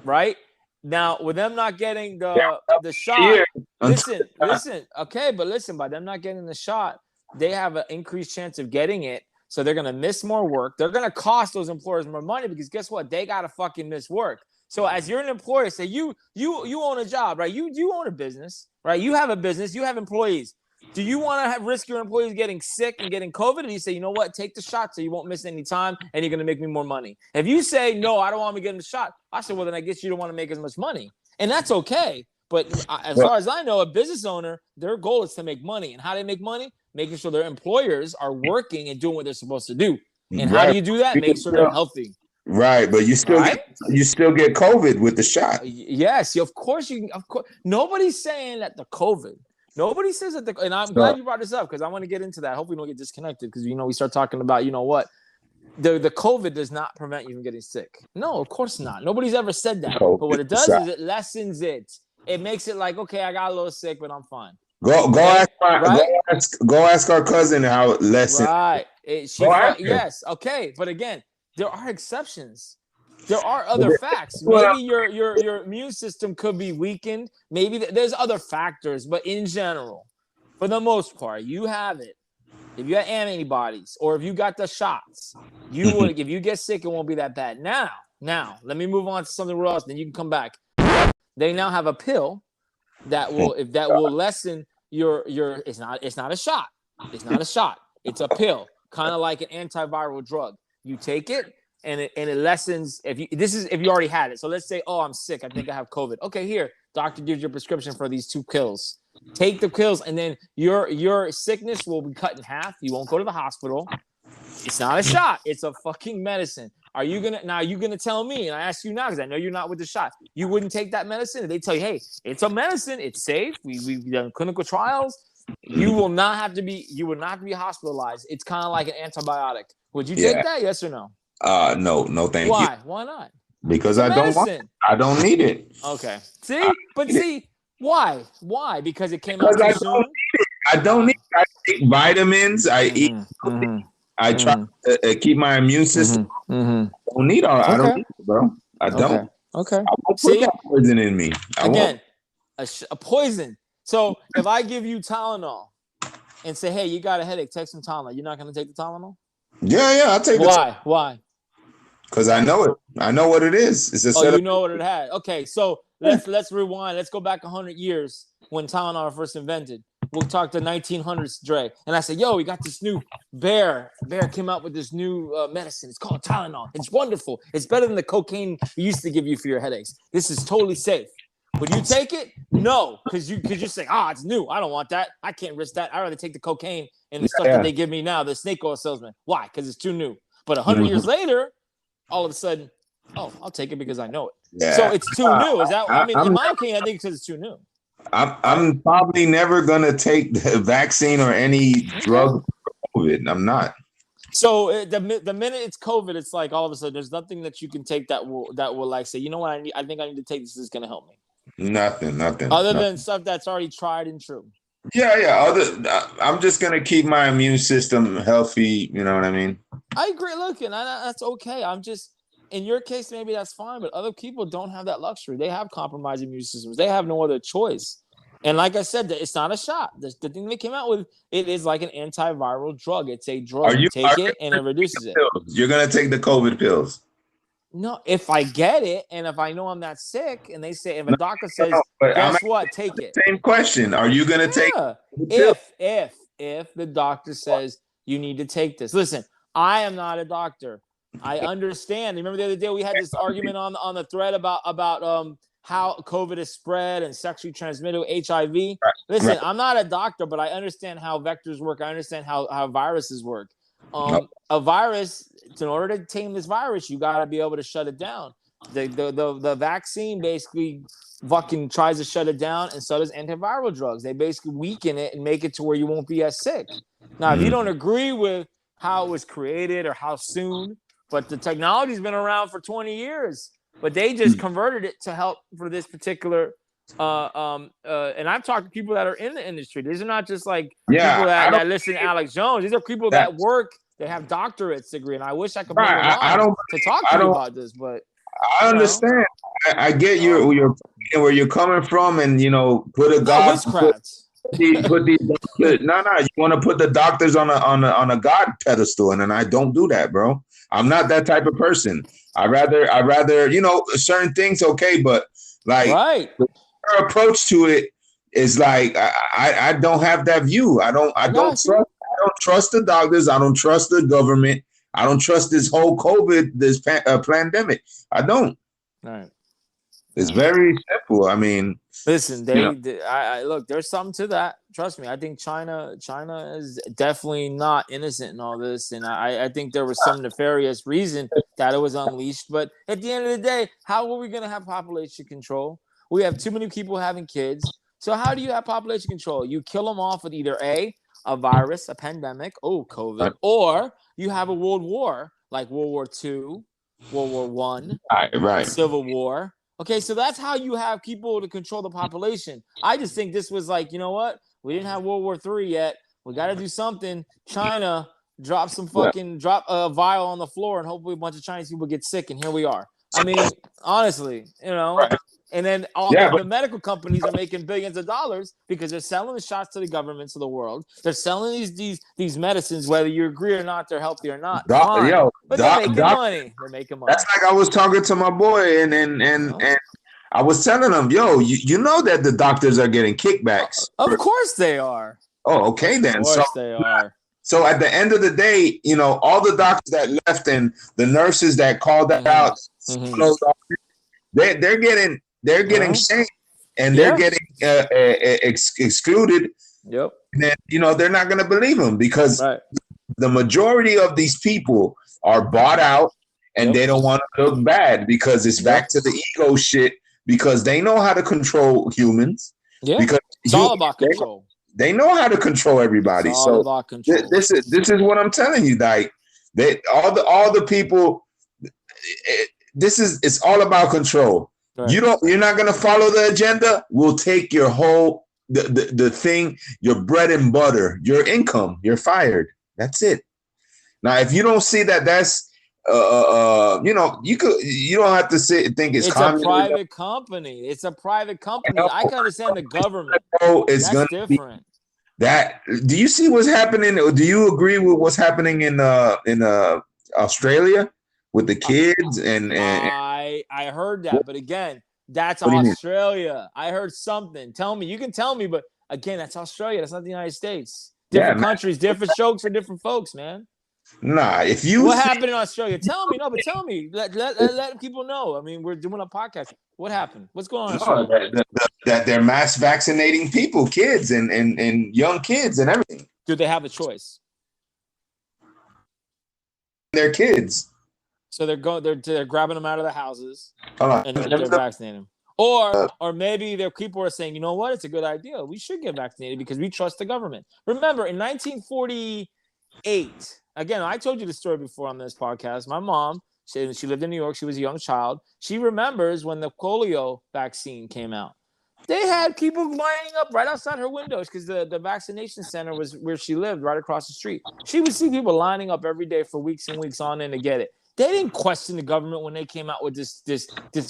right? Now, with them not getting the shot, listen. Okay, but listen, by them not getting the shot, they have an increased chance of getting it. So they're going to miss more work. They're going to cost those employers more money because guess what? They got to fucking miss work. So as you're an employer, say you own a job, right? You own a business, right? You have a business. You have employees. Do you want to risk your employees getting sick and getting COVID? Or do you say, you know what? Take the shot so you won't miss any time and you're going to make me more money. If you say, no, I don't want to get the shot. I said, well, then I guess you don't want to make as much money. And that's okay. But as far as I know, a business owner, their goal is to make money. And how they make money? making sure their employers are working and doing what they're supposed to do. And how do you do that? Make sure they're healthy. Right, but you still get COVID with the shot. Yes, of course you can. Of course, nobody's saying that the COVID. Nobody says that and I'm glad you brought this up because I want to get into that. Hopefully, we don't get disconnected because we start talking about what the COVID does not prevent you from getting sick. No, of course not. Nobody's ever said that. But what it does is it lessens it. It makes it like, okay, I got a little sick, but I'm fine. Go ask our cousin how it lessens. Right. Yes. Okay. But again, there are exceptions. There are other facts. Maybe your immune system could be weakened. Maybe there's other factors, but in general, for the most part, you have it. If you have antibodies or if you got the shots, you would. If you get sick, it won't be that bad. Now, let me move on to something else. Then you can come back. They now have a pill that will lessen your. It's not a shot. It's not a shot. It's a pill, kind of like an antiviral drug. You take it. And it lessens if you already had it. So let's say, I'm sick. I think I have COVID. Okay, here, doctor gives you a prescription for these 2 pills. Take the pills, and then your sickness will be cut in half. You won't go to the hospital. It's not a shot. It's a fucking medicine. Are you gonna tell me? And I ask you now because I know you're not with the shot. You wouldn't take that medicine? And they tell you, hey, it's a medicine. It's safe. We've done clinical trials. You will not have to be hospitalized. It's kind of like an antibiotic. Would you take that? Yes or no? No, thank you. Why? Why not? Because I don't want it. I don't need it. Okay. Why? Why? Because it came out too soon? I don't need it. I take vitamins. I eat. I try to keep my immune system. I don't need all. I don't need it, bro. I don't. Okay. I won't put that poison in me. A poison. So if I give you Tylenol and say, hey, you got a headache, take some Tylenol, you're not going to take the Tylenol? Yeah, I'll take it. Why? Because I know it. I know what it is. It's a you know what it had. Okay, so let's rewind. Let's go back 100 years when Tylenol was first invented. We'll talk to 1900s, Dre. And I said, yo, we got this new Bear came out with this new medicine. It's called Tylenol. It's wonderful. It's better than the cocaine we used to give you for your headaches. This is totally safe. Would you take it? No, because you're saying, it's new. I don't want that. I can't risk that. I'd rather take the cocaine and the stuff that they give me now, the snake oil salesman. Why? Because it's too new. But 100 years later, all of a sudden, I'll take it because I know it. Yeah. So it's too new. Is that? In my opinion, I think because it's too new. I'm probably never gonna take the vaccine or any drug for COVID. I'm not. So the minute it's COVID, it's like all of a sudden there's nothing that you can take that will like say, you know what, I think I need to take this. This is gonna help me. Nothing. Other than stuff that's already tried and true. Yeah. I'm just gonna keep my immune system healthy. You know what I mean? I agree. Look, and that's okay. I'm just in your case, maybe that's fine, but other people don't have that luxury. They have compromised immune systems. They have no other choice. And like I said, it's not a shot. The thing they came out with, it is like an antiviral drug. It's a drug. You take it and it reduces it. You're gonna take the COVID pills. No, if I get it and if I know I'm not sick, and they say if a doctor says, guess what, take it. Same question. Are you gonna take if the doctor says you need to take this? Listen, I am not a doctor. I understand. Remember the other day we had this argument on the thread about how COVID is spread and sexually transmitted HIV. Right. Listen, I'm not a doctor, but I understand how vectors work. I understand how viruses work. A virus, in order to tame this virus, you got to be able to shut it down. The vaccine basically fucking tries to shut it down, and so does antiviral drugs. They basically weaken it and make it to where you won't be as sick. Now, if you don't agree with how it was created or how soon, but the technology's been around for 20 years, but they just converted it to help for this particular and I've talked to people that are in the industry. These are not just like people that listen to Alex Jones. These are people that work, they have doctorates degree, and I wish I could bring them on to talk to you about this, but I understand. I get where you're coming from, and put a God. You want to put the doctors on a God pedestal, and I don't do that, bro. I'm not that type of person. I rather certain things okay, but like her approach to it is like I don't have that view. I don't trust the doctors. I don't trust the government. I don't trust this whole COVID, this pandemic. I don't. All right. It's very simple. I mean, listen, I look. There's something to that. Trust me. I think China is definitely not innocent in all this, and I think there was some nefarious reason that it was unleashed. But at the end of the day, how are we going to have population control? We have too many people having kids. So how do you have population control? You kill them off with either a virus, a pandemic, COVID, or you have a world war like World War II, World War One, right, Civil War. Okay, so that's how you have people to control the population. I just think this was like, you know what? We didn't have World War III yet. We got to do something. China drop a vial on the floor, and hopefully a bunch of Chinese people get sick, and here we are. I mean, honestly, Right. And then the medical companies are making billions of dollars because they're selling the shots to the governments of the world. They're selling these medicines, whether you agree or not, they're healthy or not. They're making money. They're making money. That's like I was talking to my boy, and I was telling him, you know that the doctors are getting kickbacks. Of course they are. Oh, okay then. Of course they are. So at the end of the day, all the doctors that left and the nurses that called out, they're getting shamed and they're getting excluded. Yep. And then, they're not going to believe them because the majority of these people are bought out and they don't want to look bad because it's back to the ego shit because they know how to control humans. Yeah. Because it's all about control. They know how to control everybody. It's all about control. This is what I'm telling you. Like all the people, it's all about control. Right. You're not gonna follow the agenda. We'll take your whole the thing, your bread and butter, your income. You're fired. That's it. Now, if you don't see that, that's you don't have to think it's a private company. It's a private company. I can understand the government. It's gonna different. Do you see what's happening? Do you agree with what's happening in Australia with the kids and I heard that, but again, that's Australia. I heard something. Tell me, you can tell me, but again, that's Australia. That's not the United States. Different countries, different strokes for different folks, man. Nah, what happened in Australia? Tell me, tell me. Let people know. I mean, we're doing a podcast. What happened? What's going on in Australia? That they're mass vaccinating people, kids and young kids and everything. Do they have a choice? They're kids. So they're grabbing them out of the houses and they're vaccinating them. Or maybe their people are saying, you know what, it's a good idea. We should get vaccinated because we trust the government. Remember, in 1948, again, I told you the story before on this podcast. My mom, she lived in New York. She was a young child. She remembers when the polio vaccine came out. They had people lining up right outside her windows because the vaccination center was where she lived, right across the street. She would see people lining up every day for weeks and weeks on end to get it. They didn't question the government when they came out with this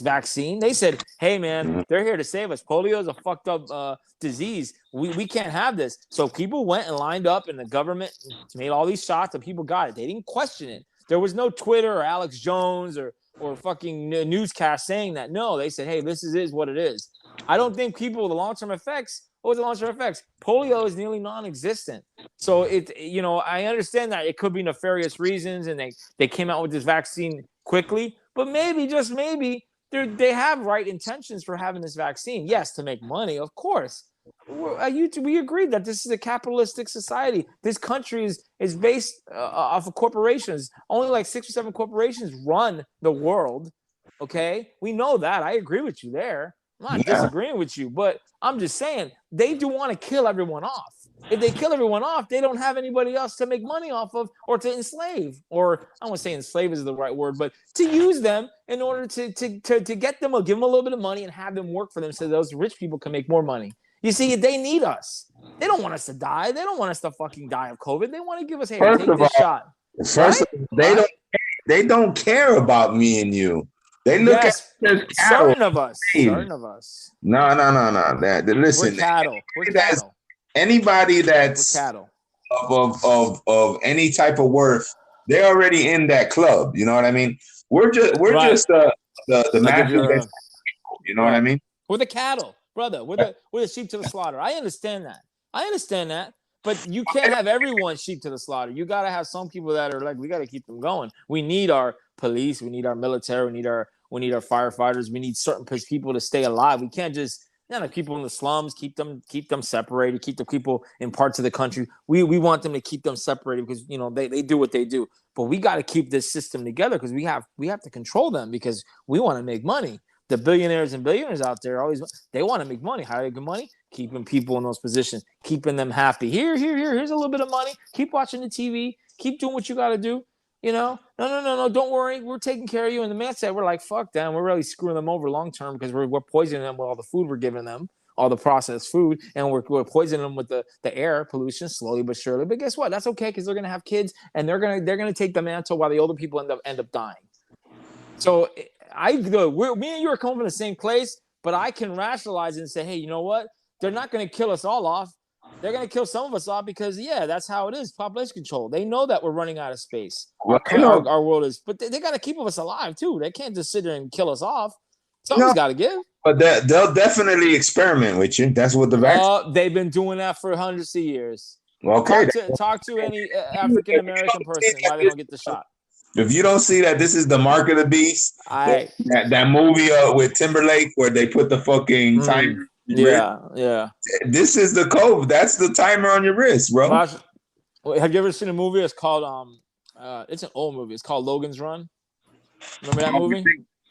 vaccine. They said, hey, man, they're here to save us. Polio is a fucked up disease. We can't have this. So people went and lined up, and the government made all these shots, and people got it. They didn't question it. There was no Twitter or Alex Jones or fucking newscast saying that. No, they said, hey, this is what it is. I don't think people, the long-term effects, what was the long-term effects? Polio is nearly non-existent. So I understand that it could be nefarious reasons and they came out with this vaccine quickly, but maybe, just maybe, they have right intentions for having this vaccine. Yes, to make money, of course. We agree that this is a capitalistic society. This country is based off of corporations. Only like 6 or 7 corporations run the world. Okay? We know that. I agree with you there. I'm not disagreeing with you, but I'm just saying they do want to kill everyone off. If they kill everyone off, they don't have anybody else to make money off of or to enslave. Or I don't want to say enslave is the right word, but to use them in order to get them or give them a little bit of money and have them work for them so those rich people can make more money. You see, they need us. They don't want us to die. They don't want us to fucking die of COVID. They want to give us, hey, take this shot. First, they don't care about me and you. They look at certain of us. No. Listen, we're cattle. Anybody that's cattle of any type of worth, they're already in that club. You know what I mean? We're just the master. You know what I mean? We're the cattle, brother. We're the sheep to the slaughter. I understand that. But you can't have everyone sheep to the slaughter. You got to have some people that are like, we got to keep them going. We need our police. We need our military. We We need our firefighters. We need certain people to stay alive. We can't just people in the slums, keep them separated, keep the people in parts of the country. We want them to keep them separated because they do what they do. But we got to keep this system together because we have to control them because we want to make money. The billionaires and billionaires out there they want to make money. How do they get money? Keeping people in those positions, keeping them happy. Here's a little bit of money. Keep watching the TV. Keep doing what you got to do. No, don't worry. We're taking care of you. And the man said, we're like, fuck them. We're really screwing them over long term because we're poisoning them with all the food we're giving them, all the processed food, and we're poisoning them with the air pollution slowly but surely. But guess what? That's okay because they're gonna have kids and they're gonna take the mantle while the older people end up dying. So me and you are coming from the same place, but I can rationalize it and say, hey, you know what? They're not gonna kill us all off. They're going to kill some of us off because, that's how it is. Population control. They know that we're running out of space. Our world is. But they got to keep us alive, too. They can't just sit there and kill us off. Something's got to give. But they'll definitely experiment with you. That's what the vaccine. They've been doing that for hundreds of years. Okay. Talk to any African-American person why they don't get the shot. If you don't see that this is the mark of the beast, that movie with Timberlake where they put the fucking timer. Yeah. This is the code. That's the timer on your wrist, bro. Have you ever seen a movie? It's called it's an old movie. It's called Logan's Run. Remember that movie?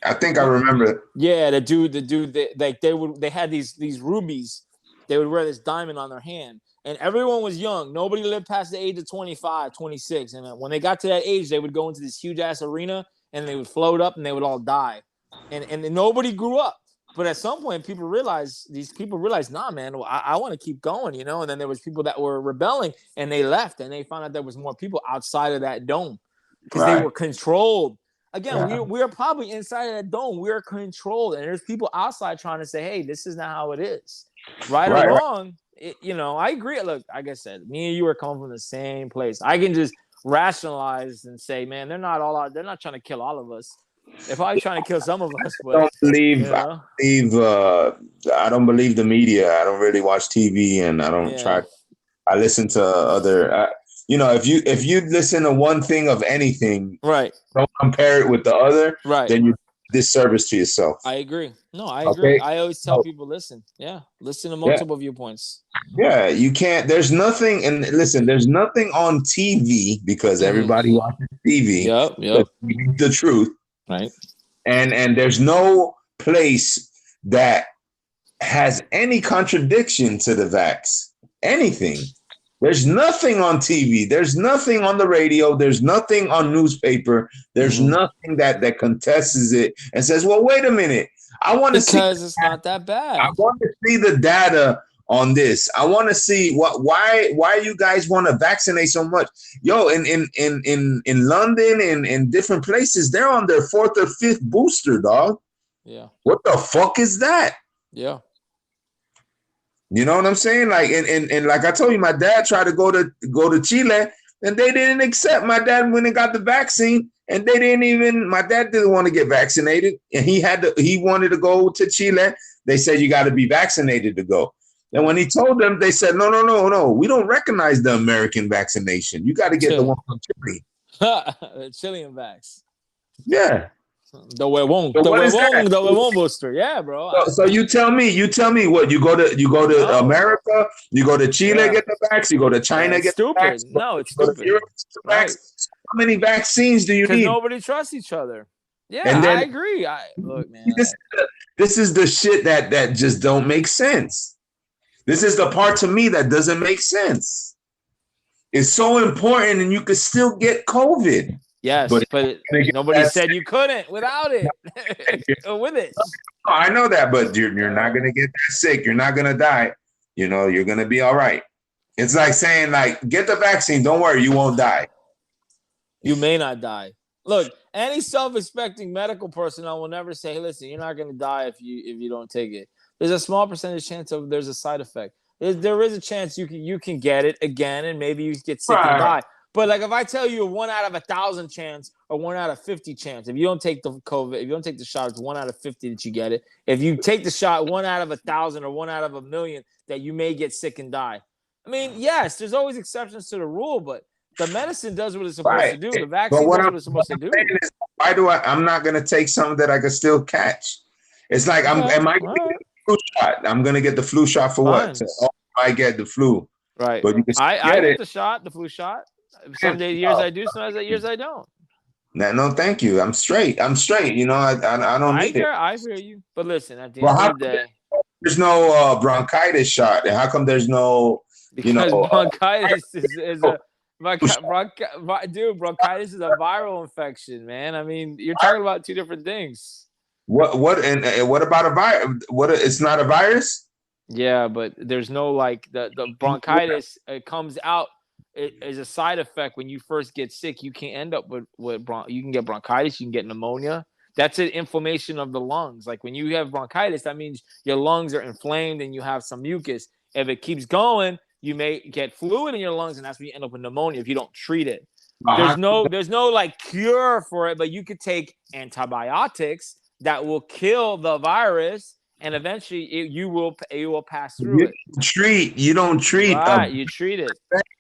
I think I remember it. Yeah, the dude. They had these rubies. They would wear this diamond on their hand, and everyone was young. Nobody lived past the age of 25, 26. And when they got to that age, they would go into this huge ass arena, and they would float up, and they would all die, and nobody grew up. But at some point, these people realized, nah, man, I want to keep going, And then there was people that were rebelling, and they left, and they found out there was more people outside of that dome because they were controlled. Again, we are probably inside of that dome. We are controlled, and there's people outside trying to say, hey, this is not how it is. Right or wrong, I agree. Look, like I said, me and you are coming from the same place. I can just rationalize and say, man, they're not all out. They're not trying to kill all of us. They're probably trying to kill some of us. But, I don't believe the media. I don't really watch TV, and I don't try. I listen to other. If you listen to one thing of anything, right, don't compare it with the other, right, then you disservice to yourself. I agree. No, I agree. I always tell people, listen to multiple viewpoints. Yeah, you can't. There's nothing, and listen, there's nothing on TV because everybody watches TV. Yep. The truth. Right. And there's no place that has any contradiction to the vax. Anything. There's nothing on TV. There's nothing on the radio. There's nothing on newspaper. There's nothing that contests it and says, well, wait a minute. I want to see because it's not that bad. I want to see the data on this. I want to see why you guys want to vaccinate so much. Yo, in London and in different places, they're on their 4th or 5th booster, dog. Yeah. What the fuck is that? Yeah. You know what I'm saying? Like, and like I told you, my dad tried to go to Chile, and they didn't accept. My dad went and got the vaccine, and my dad didn't want to get vaccinated, and he wanted to go to Chile. They said you got to be vaccinated to go. And when he told them, they said, no, we don't recognize the American vaccination. You got to get the one from Chile. The Chilean vax. Yeah. The huevón booster. Yeah, bro. So you tell me what you go to America, you go to Chile, get the vax, you go to China, get the vax. No, it's stupid. Europe, right. How many vaccines do you need? Nobody trusts each other. Yeah, and then, I agree. Look, man. This is the shit that just don't make sense. This is the part to me that doesn't make sense. It's so important, and you could still get COVID. Yes, but nobody said you couldn't without it. With it. I know that, but you're not gonna get that sick. You're not gonna die. You're gonna be all right. It's like saying, get the vaccine. Don't worry, you won't die. You may not die. Look, any self-respecting medical personnel will never say, hey, listen, you're not gonna die if you don't take it. There's a small percentage chance there's a side effect. There is a chance you can get it again, and maybe you get sick and die. But if I tell you a 1 out of 1,000 chance or 1 out of 50 chance, if you don't take the COVID, if you don't take the shot, it's 1 out of 50 that you get it. If you take the shot, 1 out of 1,000 or 1 out of 1,000,000 that you may get sick and die. I mean, yes, there's always exceptions to the rule, but the medicine does what it's supposed to do. The vaccine does what it's supposed to do. why do I'm not gonna take something that I can still catch? It's like am I gonna get the flu shot? I'm gonna get the flu shot for what? I get the flu. Right. But you can I get the flu shot. Some years I do, some years I don't. No, thank you. I'm straight. You know, I don't need it. I hear you. But listen, at the end of the day, there's no bronchitis shot, and how come there's no? Because bronchitis is a bronchitis is a viral infection, man. I mean, you're talking about two different things. What about a virus? It's not a virus? Yeah, but there's no like the bronchitis. It comes out. It is a side effect when you first get sick. You can end up with you can get bronchitis. You can get pneumonia. That's an inflammation of the lungs. Like when you have bronchitis, that means your lungs are inflamed and you have some mucus. If it keeps going, you may get fluid in your lungs, and that's when you end up with pneumonia if you don't treat it. There's no like cure for it, but you could take antibiotics that will kill the virus, and eventually you will pass through it. You don't treat. Right, you treat it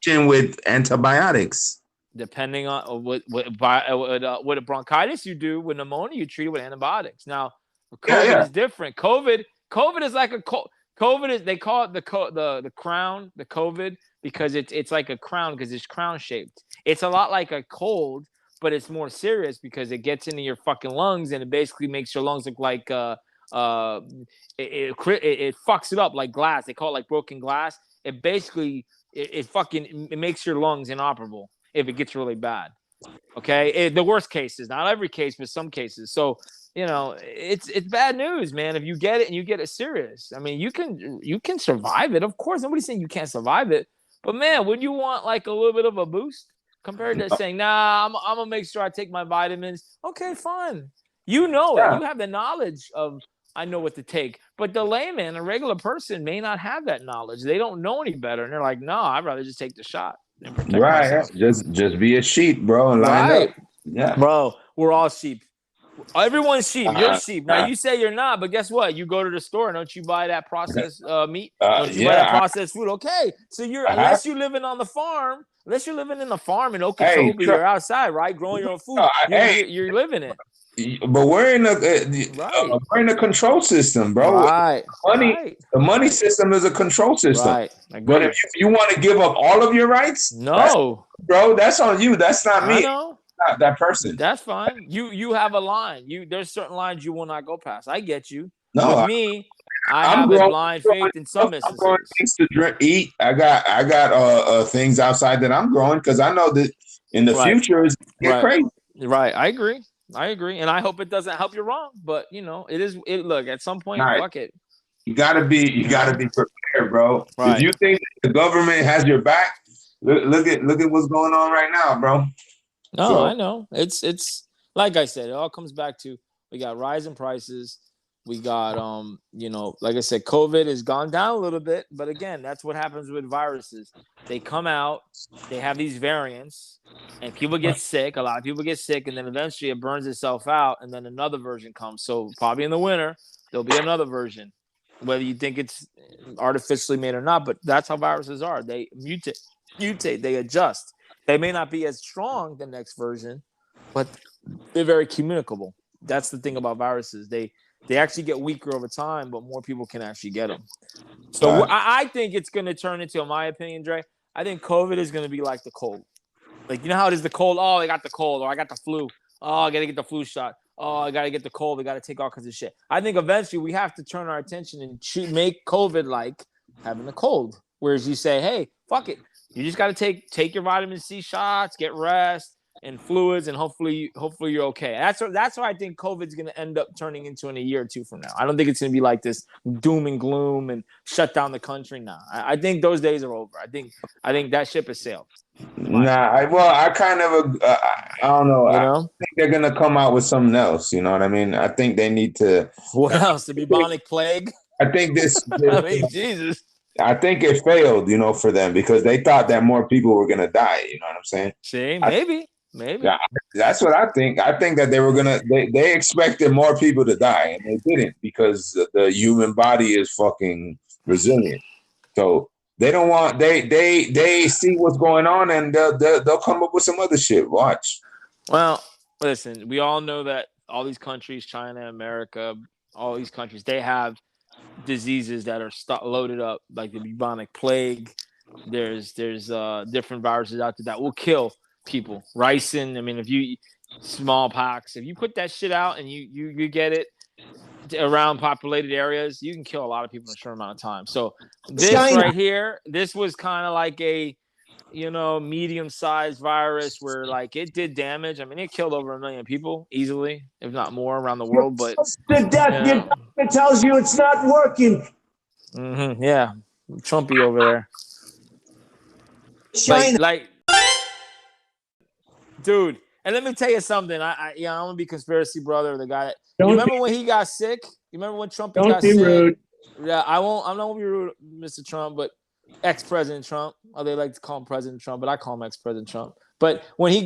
with antibiotics. Depending on what a bronchitis you do, with pneumonia you treat it with antibiotics. Now, COVID is different. COVID is like a cold. COVID is, they call it the crown, the COVID, because it's like a crown because it's crown shaped. It's a lot like a cold, but it's more serious because it gets into your fucking lungs and it basically makes your lungs look like it fucks it up like glass. They call it like broken glass. It basically it makes your lungs inoperable if it gets really bad. Okay, the worst cases, not every case, but some cases. So you know, it's bad news, man. If you get it and you get it serious, I mean, you can survive it. Of course, nobody's saying you can't survive it. But man, would you want like a little bit of a boost compared to saying, nah, I'm gonna make sure I take my vitamins? Okay, fine. You know it. You have the knowledge of I know what to take. But the layman, a regular person, may not have that knowledge. They don't know any better, and they're like, no, I'd rather just take the shot and protect myself. Just be a sheep, bro, and line up. Yeah, bro, we're all sheep. Everyone's sheep. You're sheep. Now you say you're not, but guess what? You go to the store and don't you buy that processed meat? Don't you buy that processed food? Okay, so unless you're living on the farm, unless you're living in the farm in Okeechobee, you're outside, right, growing your own food. You're living it. But we're in a control system, bro. Right. The money system is a control system. Right. But if you want to give up all of your rights, no, bro, that's on you. That's not me. I know. Not that person. That's fine. You have a line. There's certain lines you will not go past. I get you. No, with me, I have a blind faith in some instances. I'm growing things to eat. I got things outside that I'm growing because I know that in the future it's crazy. Right. I agree, and I hope it doesn't help you wrong. But you know, look, at some point, fuck it. You gotta be prepared, bro. Right. If you think the government has your back, look at what's going on right now, bro. No, I know. It's like I said, it all comes back to we got rising prices. We got like I said, COVID has gone down a little bit, but again, that's what happens with viruses. They come out, they have these variants, and people get sick. A lot of people get sick, and then eventually it burns itself out, and then another version comes. So probably in the winter, there'll be another version, whether you think it's artificially made or not, but that's how viruses are. They mutate, they adjust. They may not be as strong the next version, but they're very communicable. That's the thing about viruses. They actually get weaker over time, but more people can actually get them. So I think it's going to turn into, in my opinion, Dre, I think COVID is going to be like the cold. Like, you know how it is the cold? Oh, I got the cold, or I got the flu. Oh, I got to get the flu shot. Oh, I got to get the cold. I got to take all kinds of shit. I think eventually we have to turn our attention and make COVID like having the cold. Whereas you say, hey, fuck it. You just got to take your vitamin C shots, get rest and fluids, and hopefully you're okay. That's why I think COVID's going to end up turning into in a year or two from now. I don't think it's going to be like this doom and gloom and shut down the country. Nah, I think those days are over. I think that ship has sailed. I kind of I don't know. You know? I think they're going to come out with something else. You know what I mean? I think they need to. What else? The bubonic plague? I think this. I mean, Jesus. I think it failed, for them because they thought that more people were going to die. You know what I'm saying? See, maybe. Yeah, that's what I think. I think that they were they expected more people to die, and they didn't because the human body is fucking resilient. So they don't want they see what's going on, and they'll come up with some other shit. Watch. Well, listen, we all know that all these countries, China, America, all these countries, they have diseases that are loaded up, like the bubonic plague. There's different viruses out there that will kill people. Ricin, I mean, if you smallpox, if you put that shit out and you get it around populated areas, you can kill a lot of people in a short amount of time. So this right here, this was kind of like a medium-sized virus where like it did damage. I mean, it killed over 1 million people easily, if not more, around the world. But to death, your doctor tells you it's not working. Yeah, Trumpy over there. China, like, dude. And let me tell you something. I want to be conspiracy brother. The guy. You remember when he got sick? You remember when Trump got sick? Don't be rude. Yeah, I'm not gonna be rude, Mr. Trump, but ex-President Trump. Oh, they like to call him President Trump, but I call him ex-President Trump. But when he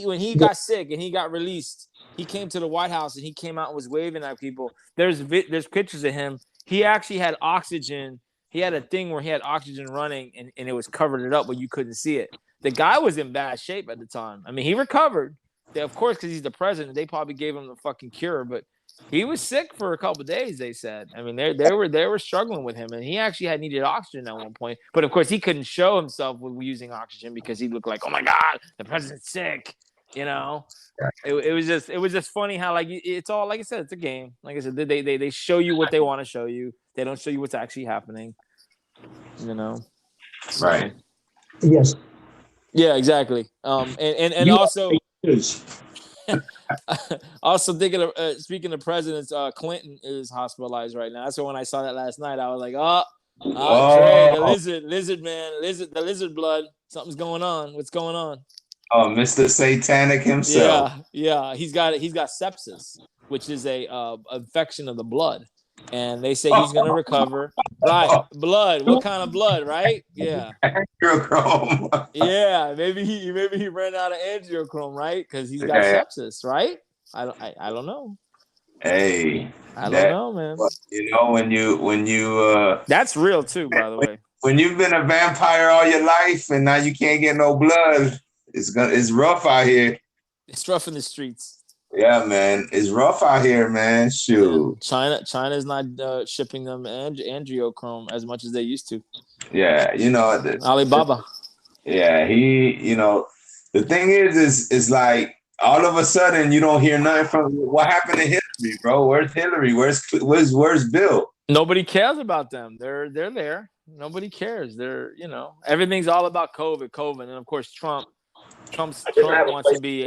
when he got sick and he got released, he came to the White House and he came out and was waving at people. There's pictures of him. He actually had oxygen. He had a thing where he had oxygen running and it was covered it up, but you couldn't see it. The guy was in bad shape at the time. I mean, he recovered. Of course, because he's the president, they probably gave him the fucking cure, but he was sick for a couple of days, they said. I mean, they were struggling with him, and he actually had needed oxygen at one point. But of course, he couldn't show himself with using oxygen because he looked like, oh my God, the president's sick. It was just funny how like it's all, like I said, it's a game. Like I said, they show you what they want to show you. They don't show you what's actually happening. Right. Yes. Yeah, exactly. And also. Also thinking of speaking of presidents, Clinton is hospitalized right now. So when I saw that last night, I was like, Trey, the lizard man, the lizard blood. Something's going on. What's going on? Oh, Mr. Satanic himself. Yeah. He's got sepsis, which is a infection of the blood. And they say he's gonna recover. Right, blood. What kind of blood? Right? Yeah. Angiochrome. Yeah, maybe he ran out of angiochrome, right? Because he's got sepsis, right? I don't know. Hey, I don't know, man. When you that's real too, by the way. When you've been a vampire all your life and now you can't get no blood, it's rough out here. It's rough in the streets. Yeah, man, it's rough out here, man. Shoot. Yeah. China's not shipping them angiochrome as much as they used to. Yeah, Alibaba. Yeah, the thing is like all of a sudden you don't hear nothing from what happened to Hillary, bro. Where's Hillary? Where's Bill? Nobody cares about them. They're there. Nobody cares. They're everything's all about COVID, and of course Trump wants to be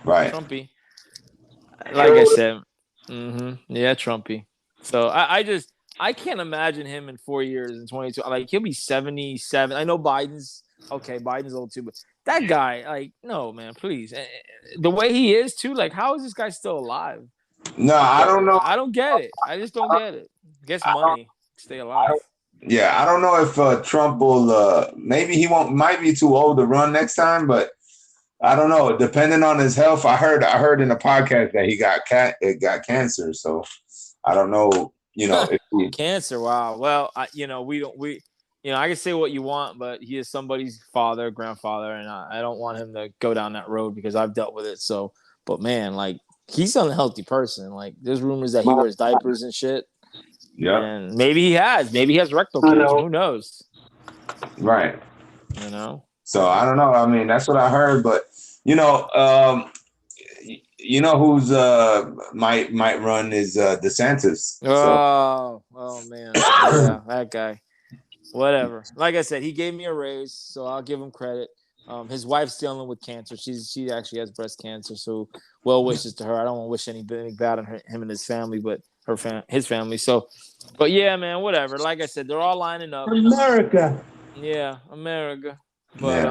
right. Trumpy. Like I said. Yeah, Trumpy. So I can't imagine him in 4 years in 22. Like he'll be 77. I know Biden's old too, but that guy, like, no, man, please. The way he is too, like, how is this guy still alive? No, I don't know. I don't get it. I just don't get it. Gets money, stay alive. Yeah, I don't know if Trump will. Maybe he won't. Might be too old to run next time, but I don't know. Depending on his health, I heard in a podcast that he got cancer. So I don't know. If cancer. Wow. Well, I can say what you want, but he is somebody's father, grandfather, and I don't want him to go down that road because I've dealt with it. So, but man, like he's an unhealthy person. Like there's rumors that he wears diapers and shit. Yeah. And maybe he has rectal cancer. Who knows? Right. So I don't know. I mean, that's what I heard, but who's might run is DeSantis. Oh man, yeah, that guy. Whatever. Like I said, he gave me a raise, so I'll give him credit. His wife's dealing with cancer. She actually has breast cancer, so well wishes to her. I don't want to wish anything bad on him and his family, but his family. So, but yeah, man, whatever. Like I said, they're all lining up. America. Yeah, America. But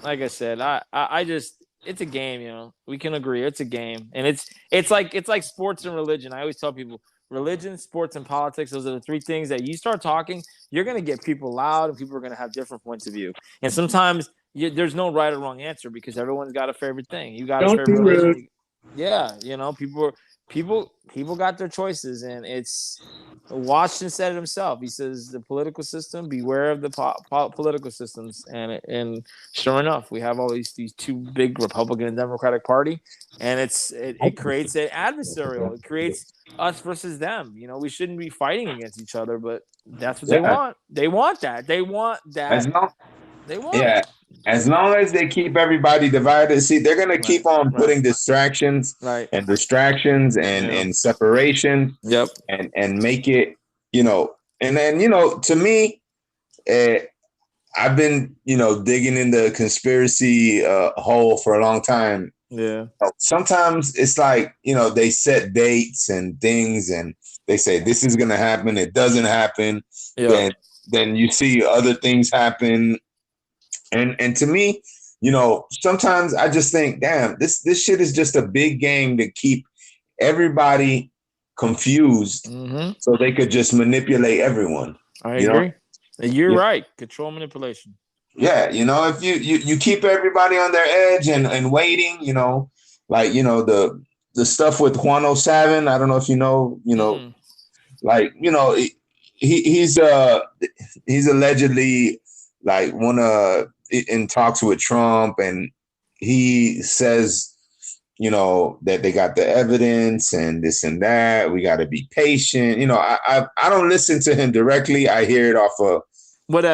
like I said, I just it's a game, we can agree it's a game, and it's like sports and religion. I always tell people, religion, sports, and politics, those are the three things that you start talking, you're going to get people loud and people are going to have different points of view. And sometimes there's no right or wrong answer because everyone's got a favorite thing. You got a favorite religion. Yeah, people got their choices, and it's Washington said it himself. He says the political system, beware of the political systems, and sure enough, we have all these two big Republican and Democratic Party, and it creates an adversarial. It creates us versus them. You know, we shouldn't be fighting against each other, but that's what they want. They want that. They want that. They want it. As long as they keep everybody divided, see, they're gonna keep on putting distractions and separation. Yep. And make it, you know, and then, you know, to me, I've been, you know, digging in the conspiracy hole for a long time. Yeah. Sometimes it's like, you know, they set dates and things, and they say this is gonna happen. It doesn't happen. Yeah. Then you see other things happen. And to me, you know, sometimes I just think, damn, this shit is just a big game to keep everybody confused, so they could just manipulate everyone. I agree. You're right. Control manipulation. Yeah, you know, if you keep everybody on their edge and waiting, you know, like, you know, the stuff with Juan O'Savin, I don't know if you know, like, you know, he's allegedly like in talks with Trump, and he says, you know, that they got the evidence and this and that. We got to be patient. You know, I don't listen to him directly. I hear it off of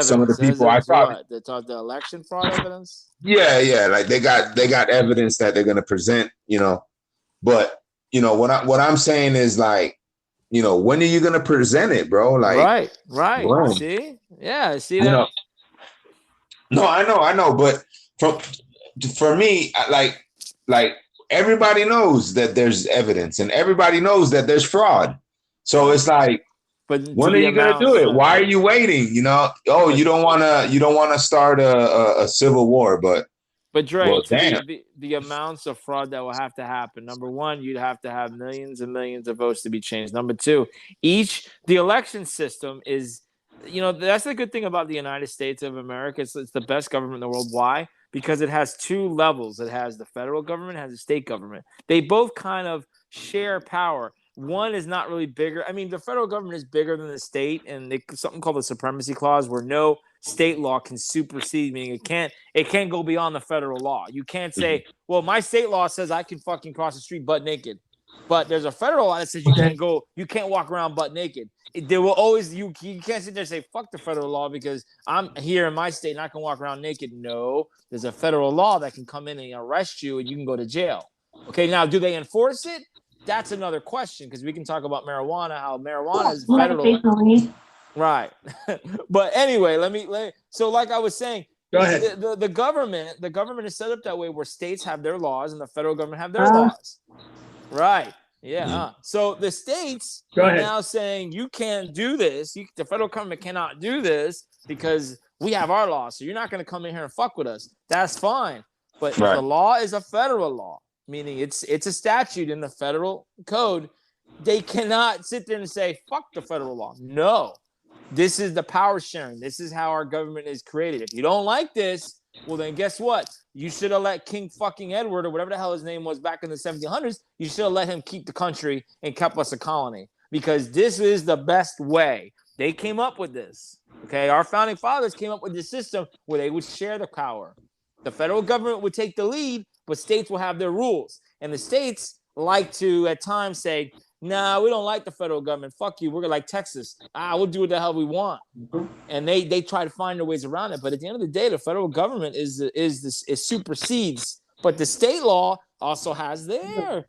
some of the people I thought. They talk the election fraud evidence. Yeah, like they got evidence that they're gonna present. You know, but you know what I'm saying is, like, you know, when are you gonna present it, bro? Like, right. When? See that. You know, no, I know, but for me, like everybody knows that there's evidence, and everybody knows that there's fraud. So it's like, but when are you gonna do it? Why are you waiting? You know, you don't wanna start a civil war, but Dre, well, the amounts of fraud that will have to happen. Number one, you'd have to have millions and millions of votes to be changed. Number two, the election system is. You know, that's the good thing about the United States of America. It's the best government in the world. Why? Because it has two levels. It has the federal government, it has the state government. They both kind of share power. One is not really bigger. I mean, the federal government is bigger than the state, and something called the supremacy clause, where no state law can supersede, meaning it can't go beyond the federal law. You can't say, well, my state law says I can fucking cross the street butt naked. But there's a federal law that says you can't walk around butt naked. There will always you can't sit there and say fuck the federal law because I'm here in my state and I can walk around naked. No, there's a federal law that can come in and arrest you and you can go to jail. Okay, now do they enforce it? That's another question, because we can talk about marijuana, how marijuana is federal. Right. But anyway, so like I was saying, go ahead. The government is set up that way where states have their laws and the federal government have their laws. Right. Yeah. So the states are now saying you can't do this. The federal government cannot do this because we have our law. So you're not going to come in here and fuck with us. That's fine. But the law is a federal law, meaning it's a statute in the federal code. They cannot sit there and say, fuck the federal law. No. This is the power sharing. This is how our government is created. If you don't like this, well, then guess what? You should have let King fucking Edward, or whatever the hell his name was back in the 1700s, you should have let him keep the country and kept us a colony, because this is the best way. They came up with this. Okay, our founding fathers came up with this system where they would share the power. The federal government would take the lead, but states will have their rules. And the states like to, at times, say, nah, we don't like the federal government. Fuck you. We're like Texas. We'll do what the hell we want. And they try to find their ways around it. But at the end of the day, the federal government supersedes. But the state law also has their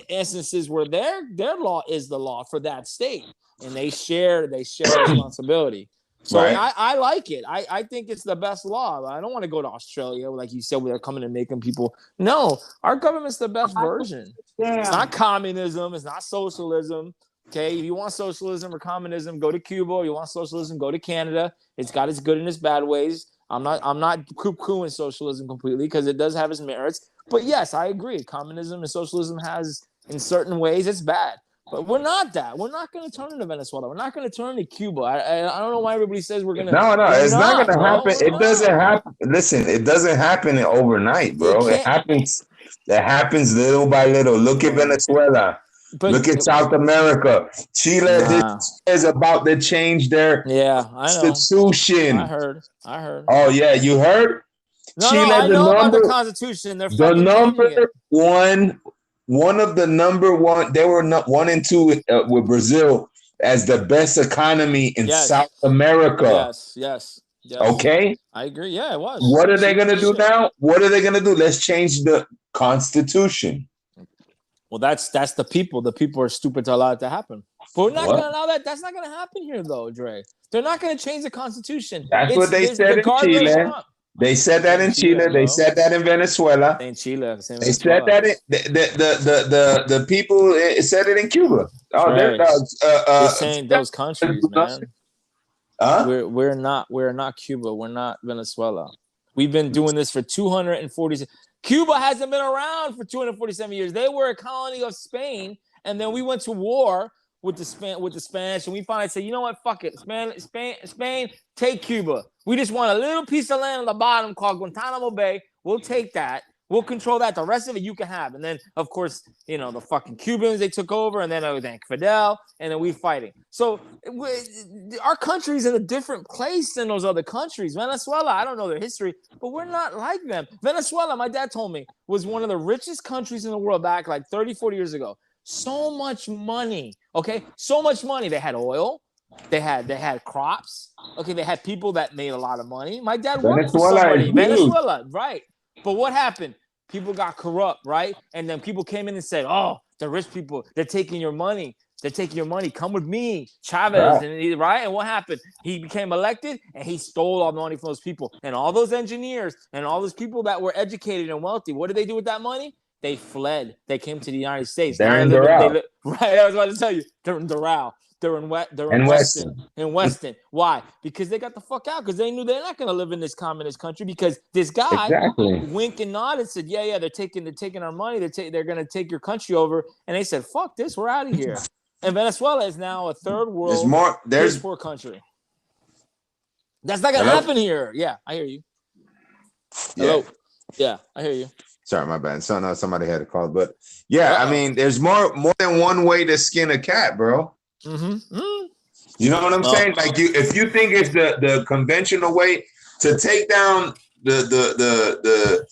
instances where their law is the law for that state, and they share responsibility. So I like it. I think it's the best law. I don't want to go to Australia, like you said, where they're coming and making people. No, our government's the best version. It's not communism. It's not socialism. Okay, if you want socialism or communism, go to Cuba. You want socialism, go to Canada. It's got its good and its bad ways. I'm not poo-pooing socialism completely, because it does have its merits. But yes, I agree. Communism and socialism has, in certain ways, it's bad. But we're not that. We're not going to turn into Venezuela. We're not going to turn to Cuba. I don't know why everybody says we're going to. No, it's not going to happen. It doesn't happen. Listen, it doesn't happen overnight, bro. It happens. That happens little by little. Look at Venezuela. Look at South America. Chile, this is about to change their constitution. I heard. Oh, yeah, you heard? No, Chile, I know about the Constitution. They're fucking changing it. One of the number one, they were 1 and 2 with Brazil as the best economy in South America. Yes. Okay? I agree. Yeah, it was. What are they going to do now? What are they going to do? Let's change the Constitution. Well, that's the people. The people are stupid to allow it to happen. But we're not going to allow that. That's not going to happen here, though, Dre. They're not going to change the Constitution. That's what they said in Chile. They said that in Chile. They said that in Venezuela. In Chile. They said that the people said it in Cuba. Oh, they're saying those countries, man. Huh? We're not Cuba. We're not Venezuela. We've been doing this for 240. Cuba hasn't been around for 247 years. They were a colony of Spain, and then we went to war with the Spanish, and we finally said, you know what, fuck it, Spain, take Cuba. We just want a little piece of land on the bottom called Guantanamo Bay. We'll take that. We'll control that. The rest of it you can have. And then, of course, the fucking Cubans, they took over, and then Fidel, and then we fighting. So our country's in a different place than those other countries. Venezuela, I don't know their history, but we're not like them. Venezuela, my dad told me, was one of the richest countries in the world back like 30, 40 years ago. So much money, okay? So much money. They had oil. They had crops. Okay, they had people that made a lot of money. My dad worked for somebody. Venezuela, right. But what happened? People got corrupt, right? And then people came in and said, oh, the rich people, they're taking your money. They're taking your money. Come with me, Chavez. Right. And what happened? He became elected and he stole all the money from those people. And all those engineers and all those people that were educated and wealthy, what did they do with that money? They fled. They came to the United States. They're in Doral. Right. I was about to tell you. They're in Doral. They're in Weston. In Weston. Why? Because they got the fuck out. Because they knew they're not going to live in this communist country. Because this guy winked and nodded and said, yeah, they're taking our money. They're going to take your country over. And they said, fuck this. We're out of here. And Venezuela is now a third world poor country. That's not going to happen here. Yeah, I hear you. Hello. Yeah, I hear you. Sorry, my bad. So no, somebody had a call, but I mean, there's more than one way to skin a cat, bro. Mm-hmm. You know what I'm saying? Like if you think it's the conventional way to take down the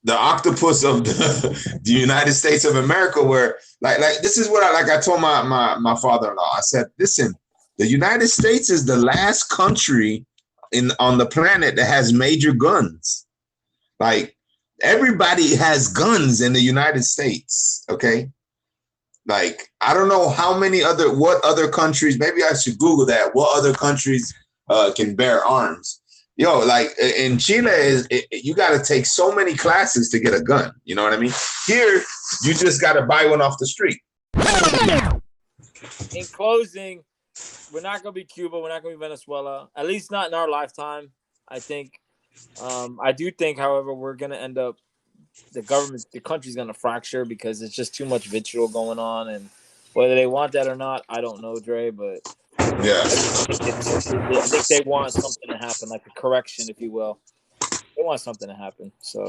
octopus of the United States of America, where like this is what I told my father-in-law. I said, listen, the United States is the last country on the planet that has major guns. Like everybody has guns in the United States. Okay. Like, I don't know what other countries, maybe I should Google that. What other countries can bear arms? Yo, like in Chile, you got to take so many classes to get a gun. You know what I mean? Here, you just got to buy one off the street. In closing, we're not going to be Cuba. We're not going to be Venezuela, at least not in our lifetime. I think. I do think, however, we're going to end up, the country's going to fracture because it's just too much vitriol going on. And whether they want that or not, I don't know, Dre, but yeah, I think they want something to happen, like a correction, if you will. They want something to happen. So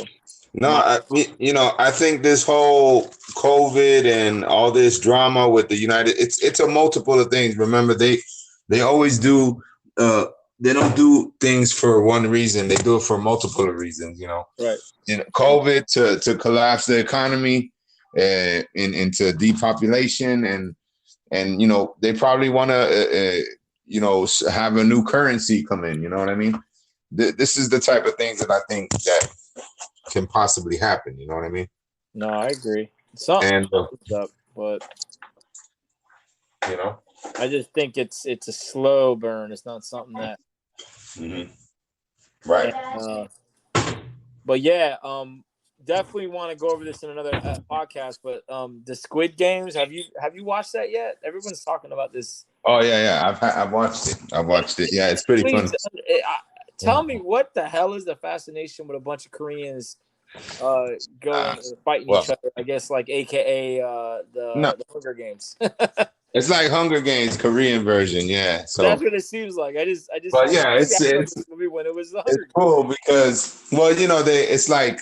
no, I think this whole COVID and all this drama with the it's a multiple of things. Remember, they always do. They don't do things for one reason. They do it for multiple reasons. Right. COVID to collapse the economy and into depopulation and they probably want to have a new currency come in. You know what I mean? This is the type of things that I think that can possibly happen. You know what I mean? No, I agree. Something up, but I just think it's a slow burn. It's not something that. Mm-hmm. Right. But yeah, definitely want to go over this in another podcast. But the Squid Games, have you watched that yet? Everyone's talking about this. Oh yeah. I've watched it. Yeah, it's pretty fun. Tell me, what the hell is the fascination with a bunch of Koreans going and fighting each other? I guess like AKA the Hunger Games. It's like Hunger Games Korean version, yeah. So that's what it seems like. I just. but yeah, it's this movie when it was cool because it's like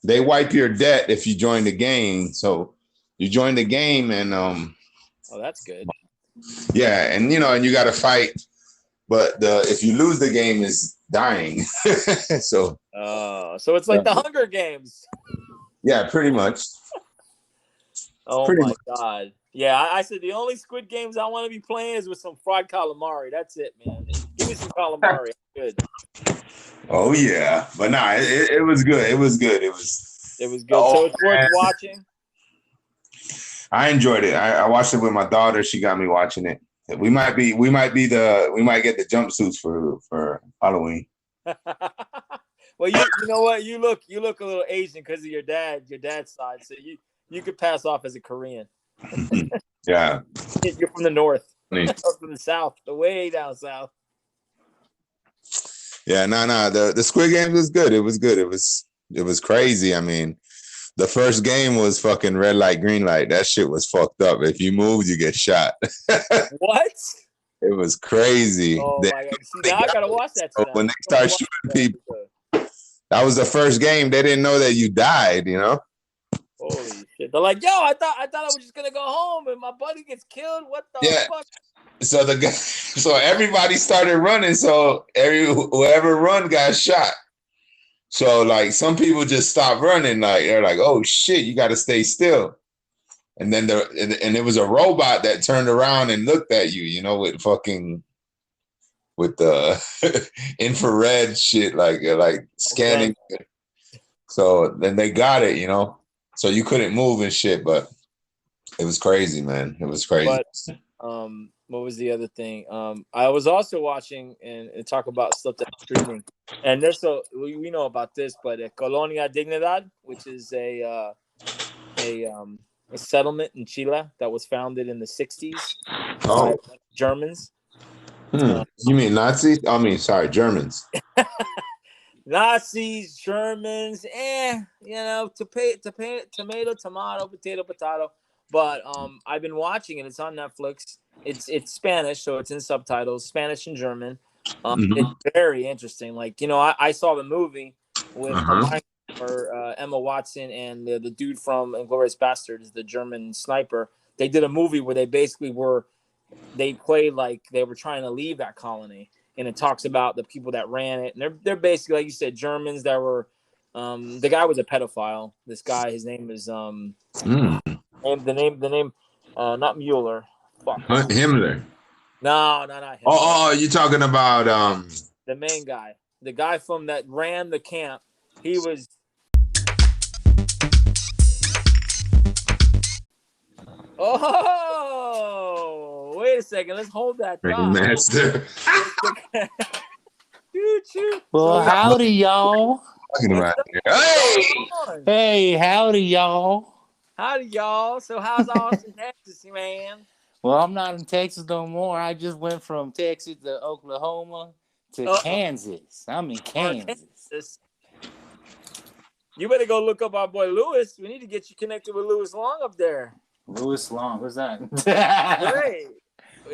they wipe your debt if you join the game. So you join the game and oh, that's good. yeah, and and you got to fight, but if you lose the game is dying. So it's like the Hunger Games. Yeah, pretty much. Oh my God. Yeah, I said the only Squid Games I want to be playing is with some fried calamari. That's it, man. Give me some calamari. I'm good. Oh yeah, but nah, it was good. It was good. It was good. So it's worth watching. I enjoyed it. I watched it with my daughter. She got me watching it. We might get the jumpsuits for Halloween. Well, you know what? You look a little Asian because of your dad's side. So you could pass off as a Korean. Yeah. You're from the north. Or from the south, the way down south. Yeah, no. The Squid Games was good. It was good. It was crazy. I mean, the first game was fucking red light, green light. That shit was fucked up. If you moved, you get shot. What? It was crazy. Oh my God. See, now I gotta watch that tonight. When they start shooting people, that was the first game. They didn't know that you died, Holy shit. They're like, yo, I thought I was just gonna go home and my buddy gets killed. What the fuck? So everybody started running. So whoever run got shot. So like some people just stopped running. Like they're like, oh shit, you got to stay still. And then it was a robot that turned around and looked at you, with the infrared shit, like scanning. Okay. So then they got it, So you couldn't move and shit, but it was crazy, man. It was crazy. But what was the other thing? I was also watching and talk about stuff that's streaming. And we know about this, but Colonia Dignidad, which is a settlement in Chile that was founded in the 60s by Germans. You mean Nazis? I mean, sorry, Germans. Nazis, Germans, tomato, potato. But I've been watching it. It's on Netflix. It's Spanish, so it's in subtitles, Spanish and German. It's very interesting. Like, I saw the movie with Emma Watson and the dude from Inglourious Basterds, the German sniper. They did a movie where they basically they played like they were trying to leave that colony. And it talks about the people that ran it. And they're basically, like you said, Germans that were the guy was a pedophile. This guy, his name is the name not Mueller. Fuck. Himmler. No, not him. Oh, you're talking about the main guy. The guy from that ran the camp. He was Oh, wait a second. Let's hold that thought. Master. Well, howdy, y'all. Hey, howdy, y'all. Howdy, y'all. So how's Austin, Texas, man? Well, I'm not in Texas no more. I just went from Texas to Oklahoma to Kansas. I'm in Kansas. You better go look up our boy Lewis. We need to get you connected with Lewis Long up there. Lewis Long, who's that? Hey,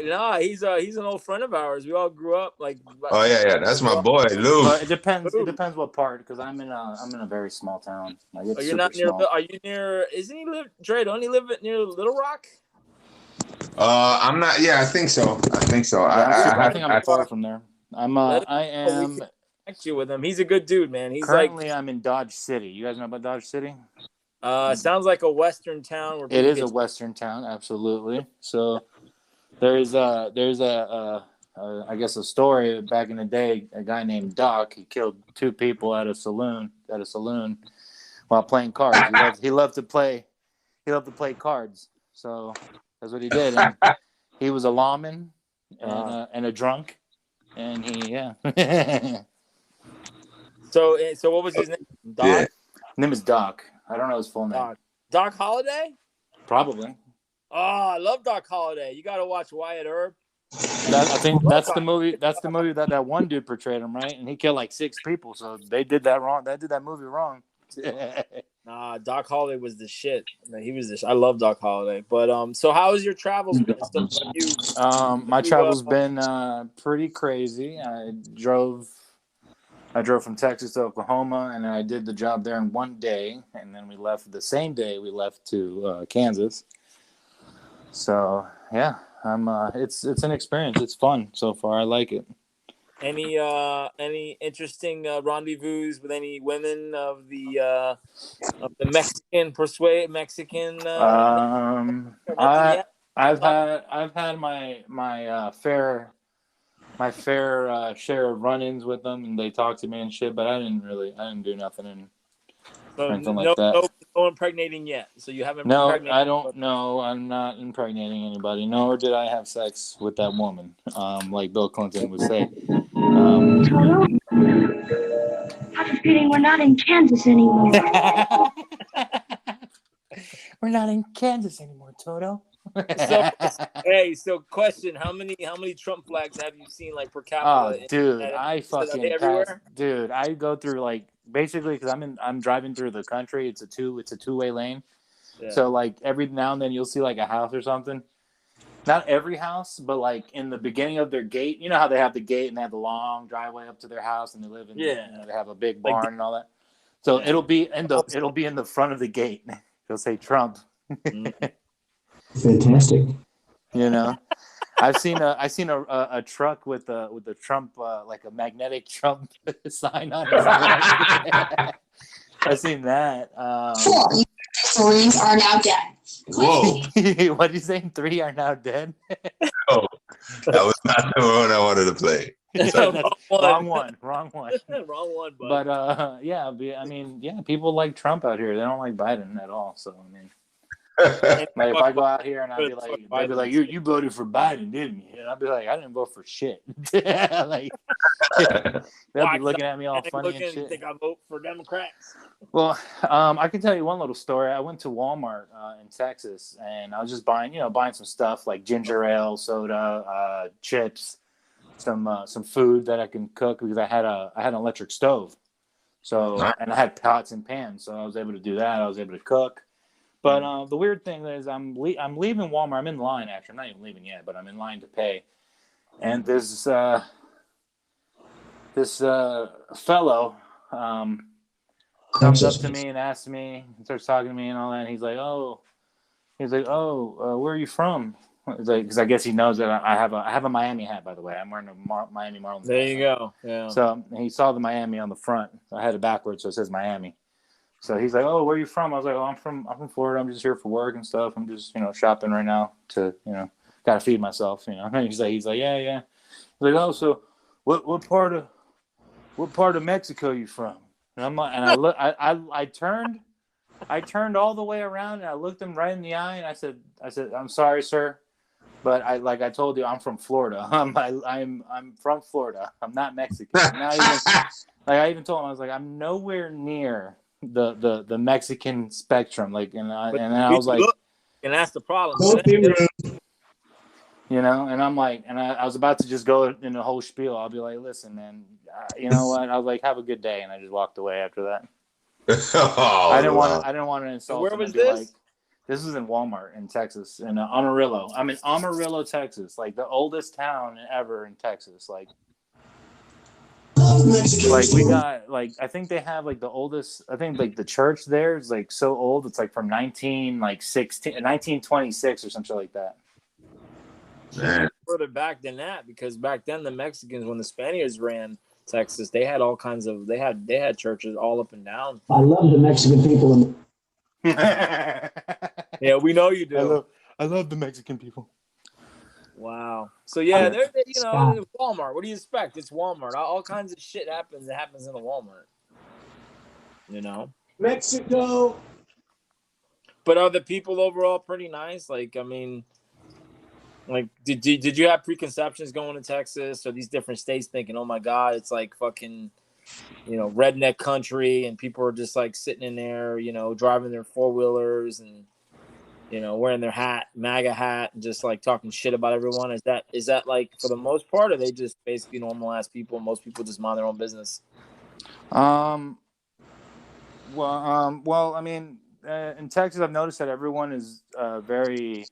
no, he's an old friend of ours. We all grew up like. Oh yeah, that's my boy Lou. It depends. It depends what part, because I'm in a very small town. Like, it's you're not near. Small. Are you near? Isn't he live? Dre, don't he live near Little Rock? I'm not. Yeah, I think so. Yeah, I think I'm far from there. I am. Connect you with him. He's a good dude, man. He's currently I'm in Dodge City. You guys know about Dodge City? Sounds like a western town. Where it is a western town, absolutely. So there's I guess a story back in the day. A guy named Doc, he killed 2 people at a saloon while playing cards. He loved to play cards. So that's what he did. And he was a lawman and a drunk, and So what was his name? Doc? Yeah. His name is Doc. I don't know his full name. Doc Holliday? Probably. Oh, I love Doc Holliday. You got to watch Wyatt Earp. I think that's the movie. That's the movie that one dude portrayed him, right? And he killed like 6 people. So they did that wrong. They did that movie wrong. Nah, Doc Holliday was the shit. Man, he was the. I love Doc Holliday. But so how has your travels been? My travels been pretty crazy. I drove from Texas to Oklahoma, and I did the job there in one day, and then we left the same day. We left to Kansas. So yeah, it's an experience. It's fun so far. I like it. Any interesting rendezvous with any women of the Mexican Mexican? I've had my fair share of run-ins with them, and they talk to me and shit. But I didn't do nothing anything like that. No impregnating yet. So you haven't. No, I don't know. I'm not impregnating anybody. Nor did I have sex with that woman, like Bill Clinton would say. Toto, I have a feeling we're not in Kansas anymore. We're not in Kansas anymore, Toto. So question: How many Trump flags have you seen, like, per capita? Oh, dude, I go through, like, basically, because I'm driving through the country. It's a two-way lane. Yeah. So, like, every now and then you'll see, like, a house or something. Not every house, but, like, in the beginning of their gate. You know how they have the gate and they have the long driveway up to their house, and they live in. Yeah. You know, they have a big barn, like, and all that. So it'll be in the front of the gate. It'll say Trump. Fantastic. You know, I've seen a truck with a Trump, like a magnetic Trump sign on it. I've seen that. 3 are now dead. Whoa. What are you saying? 3 are now dead? Oh, that was not the one I wanted to play. Wrong one. Wrong one. But yeah, I mean, yeah, people like Trump out here. They don't like Biden at all. So I mean. Like, if I go out here and I'd be like, they'd be like, you voted for Biden, didn't you? And I'd be like, I didn't vote for shit. Like, they'll be looking at me all funny and shit. Think I vote for Democrats? Well, I can tell you one little story. I went to Walmart in Texas, and I was just buying some stuff like ginger ale, soda, chips, some food that I can cook, because I had an electric stove, so, and I had pots and pans, so I was able to do that. I was able to cook. But the weird thing is, I'm leaving Walmart. I'm in line, actually. I'm not even leaving yet, but I'm in line to pay. And this fellow comes up to me and asks me, starts talking to me and all that. And he's like, where are you from? It's like, because I guess he knows that I have a Miami hat, by the way. I'm wearing a Miami Marlins. There you go. Yeah. So he saw the Miami on the front. I had it backwards, so it says Miami. So he's like, "Oh, where are you from?" I was like, "Oh, I'm from Florida. I'm just here for work and stuff. I'm just, shopping right now to, got to feed myself, And he's like, yeah. He's like, "Oh, so what part of Mexico are you from?" And I'm like, and I turned all the way around and I looked him right in the eye and I said, "I'm sorry, sir, but I told you, I'm from Florida. I'm from Florida. I'm not Mexican." I even told him, I was like, "I'm nowhere near the Mexican spectrum," like, and I was like, and that's the problem. And I'm like, and I was about to just go in the whole spiel. I'll be like, "Listen, man, you know what?" I was like, "Have a good day," and I just walked away after that. I didn't want to insult. Where him was and be this? Like, this was in Walmart in Texas, in Amarillo. I'm in Amarillo, Texas, like the oldest town ever in Texas, like. Like, we got, like, I think they have, like, the oldest, I think, like, the church there is, like, so old, it's, like, from 1926 or something like that. Man. Further back than that, because back then the Mexicans, when the Spaniards ran Texas, they had all kinds of, they had churches all up and down. I love the Mexican people. Yeah, we know you do. I love the Mexican people. Wow. So yeah, they're Walmart. What do you expect? It's Walmart. All kinds of shit happens. It happens in a Walmart. Mexico. But are the people overall pretty nice? Like, I mean, like, did you have preconceptions going to Texas or these different states, thinking, "Oh my God, it's like fucking, redneck country," and people are just like sitting in there, driving their 4-wheelers and wearing their MAGA hat, and just like talking shit about everyone? Is that like, for the most part, are they just basically normal ass people? Most people just mind their own business. Well, I mean, in Texas, I've noticed that everyone is very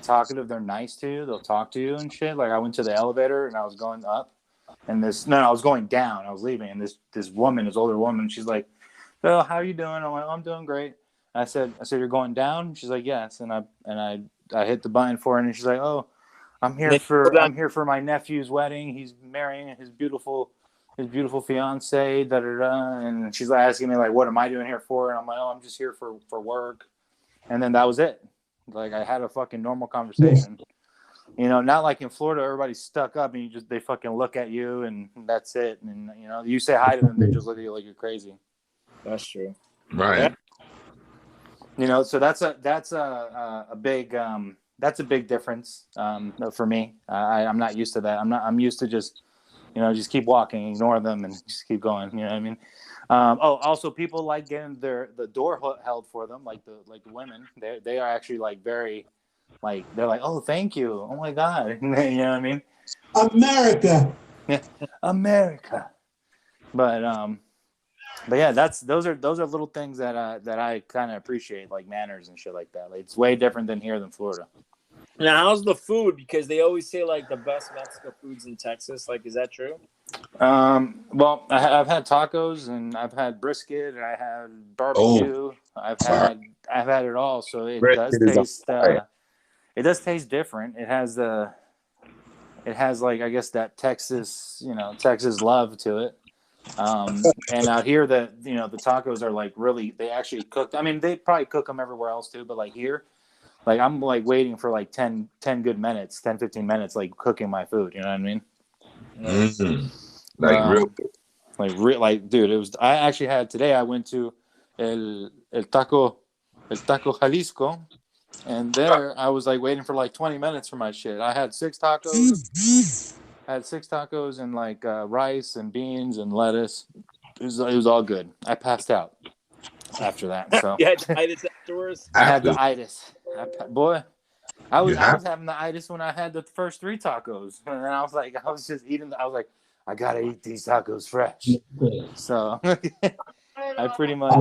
talkative. They're nice to you. They'll talk to you and shit. Like I went to the elevator and I was going up, and I was going down. I was leaving, and this woman, this older woman, she's like, "Oh, how are you doing?" I'm like, "I'm doing great." I said, "You're going down?" She's like, "Yes." And I hit the button for her, and she's like, "Oh, I'm here for my nephew's wedding. He's marrying his beautiful fiance." Da da da. And she's like asking me like, "What am I doing here for?" And I'm like, "Oh, I'm just here for work." And then that was it. Like I had a fucking normal conversation. You know, not like in Florida, everybody's stuck up and they fucking look at you and that's it. And you know, you say hi to them, they just look at you like you're crazy. That's true. Right. Yeah. You know, so that's a big difference for me. I'm not used to that. I'm used to just, you know, just keep walking, ignore them, and just keep going. You know what I mean? Also, people like getting the door held for them, like the women. They are actually like very, like they're like, "Oh, thank you. Oh my God." You know what I mean? America. Yeah, America. But yeah, those are little things that I kind of appreciate, like manners and shit like that. Like, it's way different than here than Florida. Now, how's the food? Because they always say like the best Mexican food's in Texas. Like, is that true? Well, I've had tacos and I've had brisket and I had barbecue. I've had it all. So it does taste. It does taste different. It has like, I guess, that Texas love to it. And out here the tacos are like really, they actually cooked. I mean, they probably cook them everywhere else too, but like here, like I'm like waiting for like 10 good minutes, 10, 15 minutes, like cooking my food. You know what I mean? Mm-hmm. Like dude, it was, I actually had today, I went to El Taco Jalisco, and there I was like waiting for like 20 minutes for my shit. I had 6 tacos. And like rice and beans and lettuce. It was all good. I passed out after that. So You had the itis afterwards? I had the itis. I was having the itis when I had the first 3 tacos, and I was just eating. I was like, I gotta eat these tacos fresh. So I pretty much,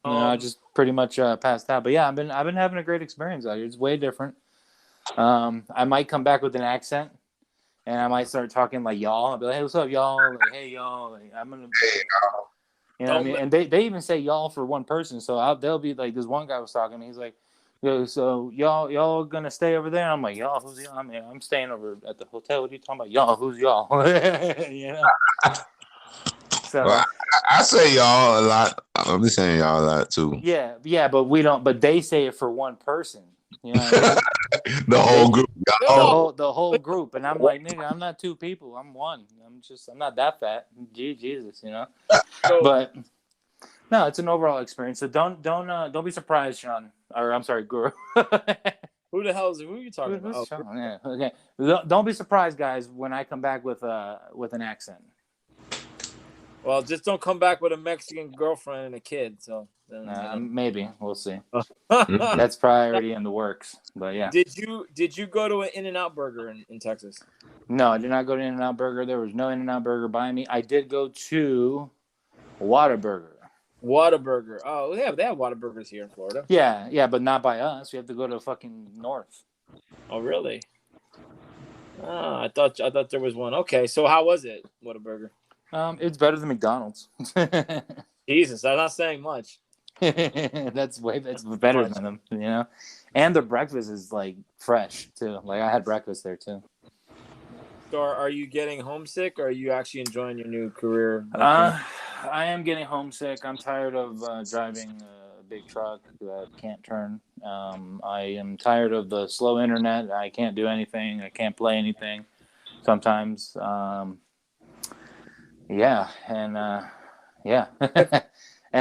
I just pretty much passed out. But yeah, I've been having a great experience out here. It's way different. I might come back with an accent, and I might start talking like y'all. I'll be like, "Hey, what's up, y'all?" Like, "Hey, y'all." Like, I'm gonna, you know what I mean? And they even say y'all for one person. So they'll be like, this one guy was talking. He's like, "Yo, so y'all gonna stay over there?" I'm like, "Y'all, who's y'all?" I mean, I'm staying over at the hotel. What are you talking about? Y'all, who's y'all? You know. So well, I say y'all a lot. I'm just saying y'all a lot too. Yeah, but we don't. But they say it for one person. You know what I mean? The whole group. The whole group, and I'm like, nigga, I'm not 2 people. I'm one. I'm not that fat. Jesus, you know. But no, it's an overall experience. So don't be surprised, Sean. Or I'm sorry, Guru. Who are you talking about? Sean? Yeah, okay. Don't be surprised, guys, when I come back with an accent. Well, just don't come back with a Mexican girlfriend and a kid. So maybe we'll see. That's probably already in the works. But yeah. Did you go to an In-N-Out Burger in Texas? No, I did not go to In-N-Out Burger. There was no In-N-Out Burger by me. I did go to Whataburger. Whataburger. Oh, yeah, they have Whataburgers here in Florida. Yeah, but not by us. You have to go to fucking north. Oh, really? Oh, I thought there was one. Okay, so how was it, Whataburger? It's better than McDonald's. Jesus, I'm not saying much. It's better than them, you know. And the breakfast is like fresh too. Like I had breakfast there too. So are you getting homesick, or are you actually enjoying your new career? I am getting homesick. I'm tired of driving a big truck that can't turn. I am tired of the slow internet. I can't do anything. I can't play anything sometimes. Yeah. And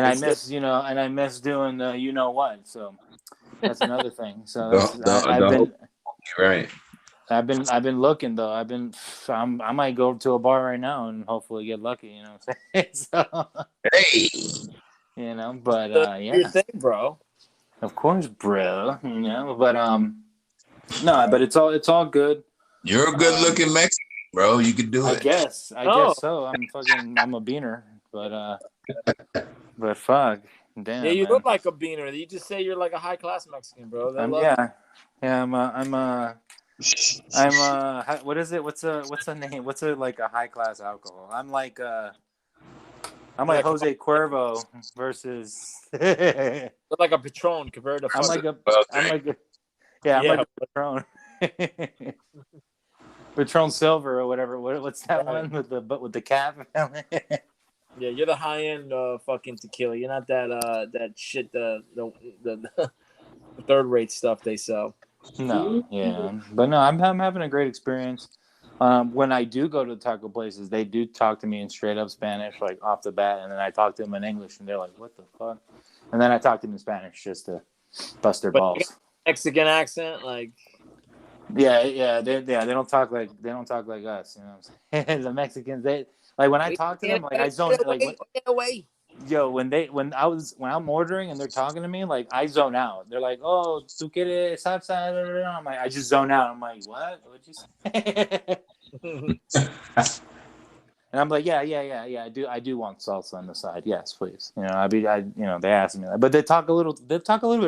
I miss doing you know what. So that's another thing. So I've been looking though. I might go to a bar right now and hopefully get lucky. You know what I'm saying? So, hey, you know, but yeah, your thing, bro. Of course, bro. You know, but no, but it's all good. You're a good looking Mexican, bro. You could do it. I guess so. I'm a beaner. but fuck, damn. Yeah, you man. look like a beaner. You just say you're like a high class Mexican, bro. They love what is it? What's a name? What's a like a high class alcohol? I'm like Jose Cuervo versus. Look like a Patron compared to. I'm like a Patron. Patron Silver or whatever. What's that one with the cap? Yeah, you're the high end fucking tequila. You're not that shit the third rate stuff they sell. No, yeah, but no, I'm having a great experience. When I do go to the taco places, they do talk to me in straight up Spanish, like off the bat, and then I talk to them in English, and they're like, "What the fuck?" And then I talk to them in Spanish just to bust their balls. Mexican accent, like. Yeah, they don't talk like us. You know what I'm saying? The Mexicans, they like when I talk to them, like I zone like when I'm ordering and they're talking to me, like I zone out. They're like, "Oh, tú quieres salsa?" I'm like, I just zone out. I'm like, "What? What'd you say?" And I'm like, yeah. I do want salsa on the side. Yes, please. You know, they ask me that, but they talk a little bit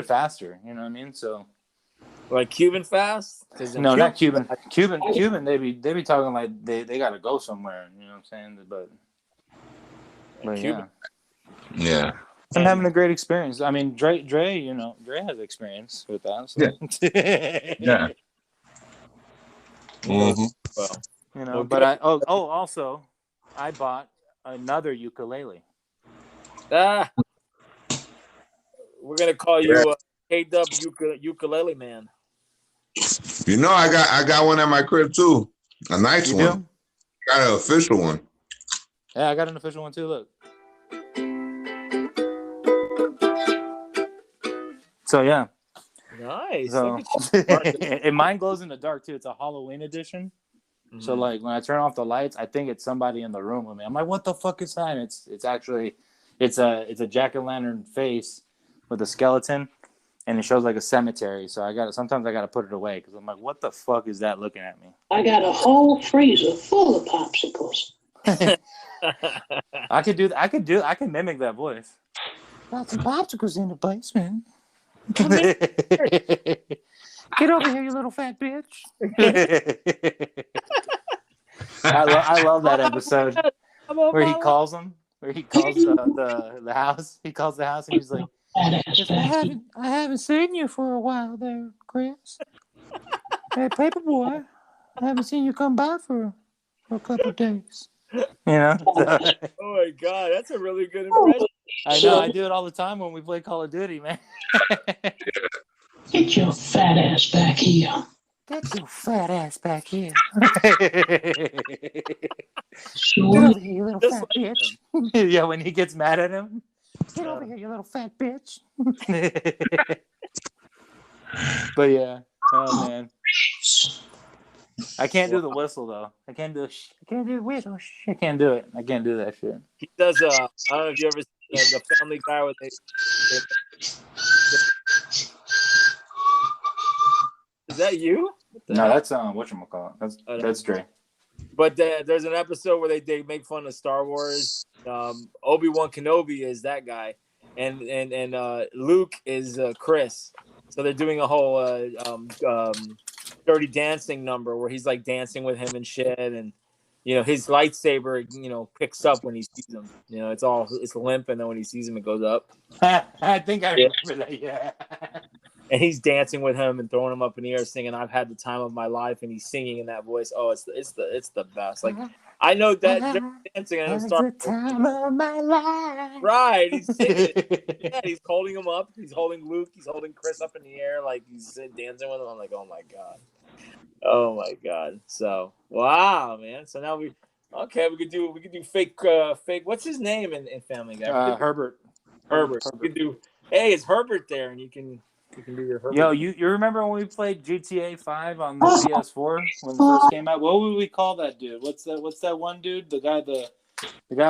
faster. You know what I mean? So. Like Cuban fast? No, not Cuban. Cuban. They be talking like they gotta go somewhere. You know what I'm saying? But yeah. I'm having a great experience. I mean, Dre has experience with that. So. Yeah. Mm-hmm. Well, you know, but also, I bought another ukulele. We're gonna call you K-Dub ukulele man. You know, I got one at my crib too. A nice one. Got an official one. Yeah, I got an official one too. Look. So yeah. Nice. So, and mine glows in the dark too. It's a Halloween edition. Mm-hmm. So like when I turn off the lights, I think it's somebody in the room with me. I'm like, what the fuck is that? And it's actually a jack-o'-lantern face with a skeleton. And it shows like a cemetery, so sometimes I gotta put it away because I'm like, what the fuck is that looking at me? I got a whole freezer full of popsicles. I can mimic that voice. Got some popsicles in the basement. Get over here, you little fat bitch. I love that episode where he calls the house. He calls the house and he's like, I haven't seen you for a while there, Chris. Hey, Paperboy, I haven't seen you come by for a couple of days. You know? Oh my god, that's a really good impression. I know, I do it all the time when we play Call of Duty, man. Get your fat ass back here. Get your fat ass back here. Sure. Get over here, you little fat bitch. Yeah, when he gets mad at him. Get over here, you little fat bitch. But yeah, oh man, I can't do the whistle though. I can't do the whistle. I can't do it. I can't do that shit. He does. I don't know if you ever seen the Family Guy with Is that you? No, that's whatchamacallit. That's Dre. But there's an episode where they make fun of Star Wars. Obi-Wan Kenobi is that guy, and Luke is Chris. So they're doing a whole Dirty Dancing number where he's like dancing with him and shit, and you know his lightsaber picks up when he sees him. You know it's limp, and then when he sees him it goes up. I think I remember that. Yeah. And he's dancing with him and throwing him up in the air, singing "I've had the time of my life," and he's singing in that voice. Oh, it's the best. Like I know that dancing and the time of my life. Right, he's singing. Yeah, he's holding him up. He's holding Luke. He's holding Chris up in the air, like he's dancing with him. I'm like, oh my god. So wow, man. So now we could do fake. What's his name in Family Guy? Herbert. We could do. Hey, is Herbert there? And you can do your Herbert. Yo, you remember when we played GTA 5 on the PS4 when it first came out? What would we call that dude? What's that one dude? The guy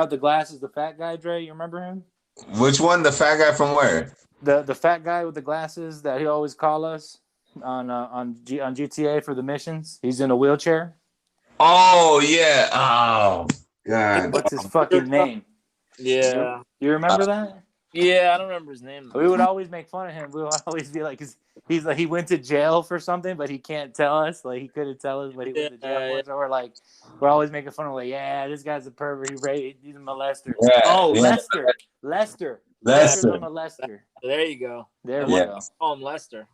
with the glasses, the fat guy, Dre, you remember him? Which one? The fat guy from where? The fat guy with the glasses that he always call us on GTA for the missions. He's in a wheelchair. Oh yeah. Oh god. What's his fucking name? Yeah. You remember that? Yeah, I don't remember his name. We would always make fun of him. We would always be like, he's like, he went to jail for something, but he can't tell us. Like, he couldn't tell us what he went to jail for. So we're always making fun of him. Like, yeah, this guy's a pervert. He's a molester. Yeah, Oh, yeah. Lester the molester. There you go. There we go. Call him Lester.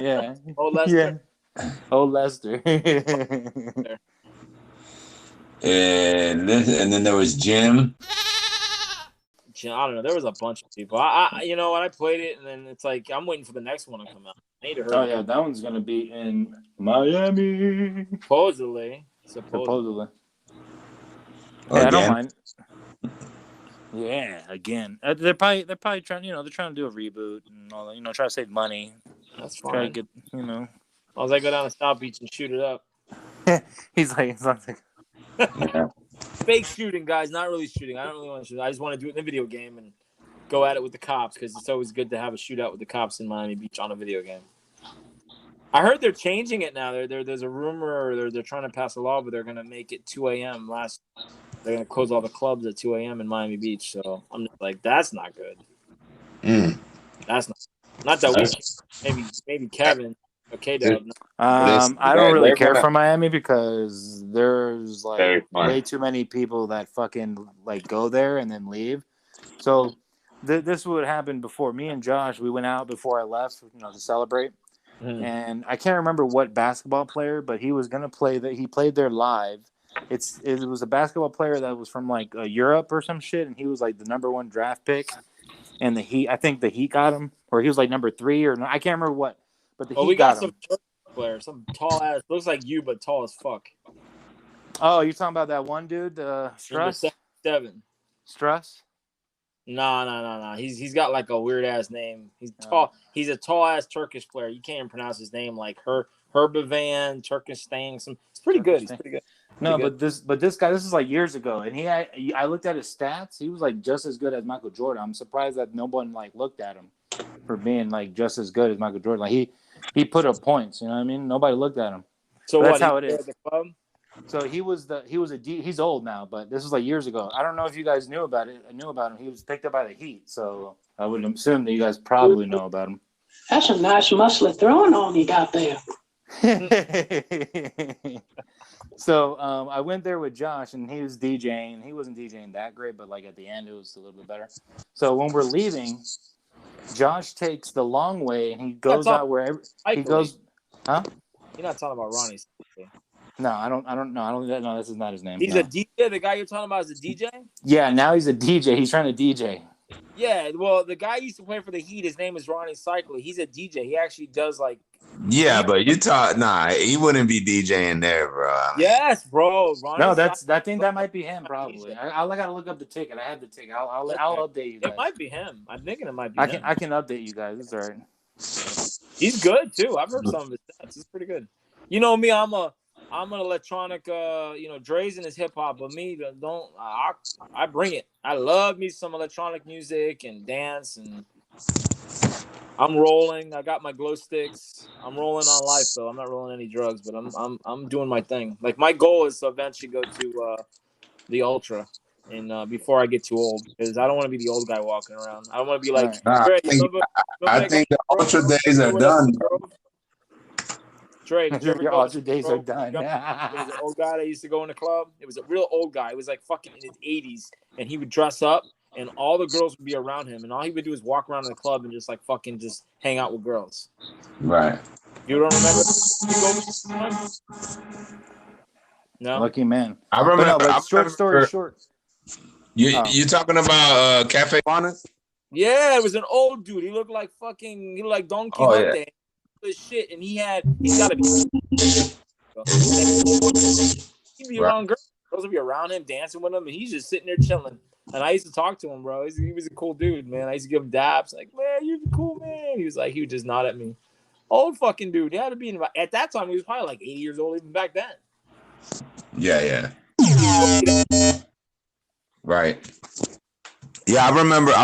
Yeah. Oh, Lester. Yeah. Oh, Lester. And then there was Jim. I don't know. There was a bunch of people. I you know what? I played it, and then it's like I'm waiting for the next one to come out. I need to hurry. Oh yeah, that one's gonna be in Miami. Supposedly. Yeah, I don't mind. Yeah, again. They're probably trying. They're trying to do a reboot and all that. Try to save money. That's fine. Try to get. As I go down to South Beach and shoot it up. He's like. Fake shooting, guys. Not really shooting. I don't really want to shoot. I just want to do it in a video game and go at it with the cops because it's always good to have a shootout with the cops in Miami Beach on a video game. I heard they're changing it now. There's a rumor they're trying to pass a law, but they're going to make it 2 a.m. They're going to close all the clubs at 2 a.m. in Miami Beach. So I'm just like, that's not good. That's not that we maybe Kevin. Okay, Dub. I don't really care for Miami because there's like way too many people that fucking like go there and then leave. So this would happen before me and Josh. We went out before I left, to celebrate. Mm-hmm. And I can't remember what basketball player, but he was gonna play that. He played there live. It was a basketball player that was from like Europe or some shit, and he was like the number 1 draft pick. And I think the Heat got him, or he was like number 3 or no, I can't remember what. But we got some player, some tall ass, looks like you but tall as fuck. Oh, you talking about that one dude, Struss? 7. Struss? No. He's got like a weird ass name. He's tall. He's a tall ass Turkish player. You can't even pronounce his name, like Herbivan, Turkish thing. It's pretty good. He's pretty good. No, but this guy, this is like years ago, and I looked at his stats. He was like just as good as Michael Jordan. I'm surprised that no one like looked at him for being like just as good as Michael Jordan. Like he put up points. You know what I mean? Nobody looked at him. So that's how it is. So he's old now, but this was like years ago. I don't know if you guys knew about it. I knew about him. He was picked up by the Heat, so I would assume that you guys probably know about him. That's a nice muscly throwing arm you got there. So I went there with Josh, and he was DJing. He wasn't DJing that great, but like at the end, it was a little bit better. So when we're leaving, Josh takes the long way, and he goes out wherever he goes. Huh? You're not talking about Ronnie. No, I don't know. No, this is not his name. He's a DJ. The guy you're talking about is a DJ? Yeah, now he's a DJ. He's trying to DJ. Yeah, well, the guy used to play for the Heat. His name is Ronnie Cycler. He's a DJ. He actually does like. Yeah, but he wouldn't be DJing there, bro. Yes, bro. Ronnie no, that might be him probably. I gotta look up the ticket. I have the ticket. I'll update you guys. It might be him. I'm thinking it might be him. I can update you guys. It's all right. He's good too. I've heard some of his stats. He's pretty good. You know me. I'm an electronic. Dre's in his hip hop, but me I bring it. I love me some electronic music and dance, and I'm rolling. I got my glow sticks. I'm rolling on life though. I'm not rolling any drugs, but I'm doing my thing. Like my goal is to eventually go to the Ultra, and before I get too old, because I don't want to be the old guy walking around. I don't want to be like. I think the Ultra days are done. Dre, your Ultra days are done. There was an old guy that used to go in the club. It was a real old guy. It was like fucking in his 80s, and he would dress up, and all the girls would be around him, and all he would do is walk around in the club and just like fucking just hang out with girls. Right. You don't remember? No. Lucky man. I remember. Short story short. You talking about Cafe Juanas? Yeah, it was an old dude. He looked like Don Quixote. Yeah. This shit, and he's gotta be. He'd be around girls would be around him, dancing with him, and he's just sitting there chilling. And I used to talk to him, bro. He was a cool dude, man. I used to give him daps, like, man, you're cool, man. He would just nod at me. Old fucking dude. He had to be at that time. He was probably like 80 years old, even back then. Yeah. Right. Yeah, I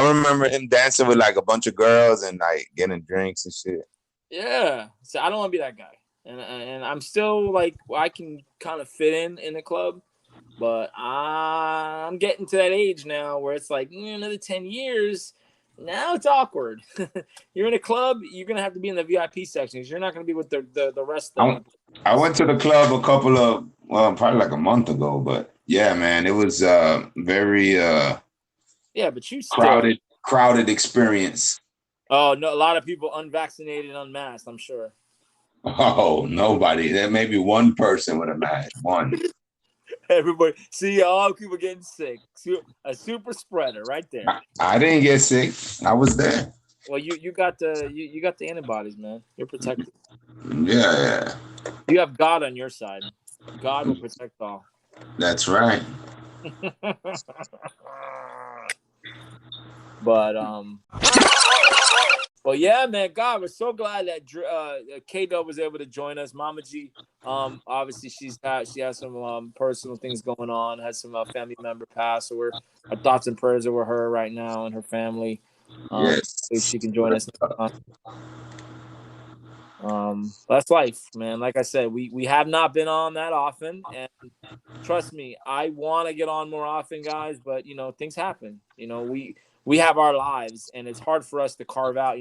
remember him dancing with like a bunch of girls and like getting drinks and shit. Yeah, so I don't want to be that guy, and I'm still like I can kind of fit in the club, But I'm getting to that age now where it's like another 10 years. Now it's awkward. You're in a club, you're gonna have to be in the VIP sections. You're not gonna be with the rest of the. I went to the club a couple of probably like a month ago, but yeah, man, it was very yeah, but you still crowded experience. Oh no, a lot of people unvaccinated, unmasked, I'm sure. Oh, nobody. There may be one person with a mask. One. Everybody, see all people getting sick. A super spreader right there. I didn't get sick. I was there. Well, you got the antibodies, man. You're protected. Yeah. You have God on your side. God will protect all. That's right. But yeah, man, God, we're so glad that K-Dub was able to join us. Mama G, obviously she has some personal things going on, has some family member pass, so our thoughts and prayers are with her right now and her family. Yes. So she can join us. That's life, man. Like I said, we have not been on that often, and trust me, I want to get on more often, guys, but things happen. We have our lives, and it's hard for us to carve out.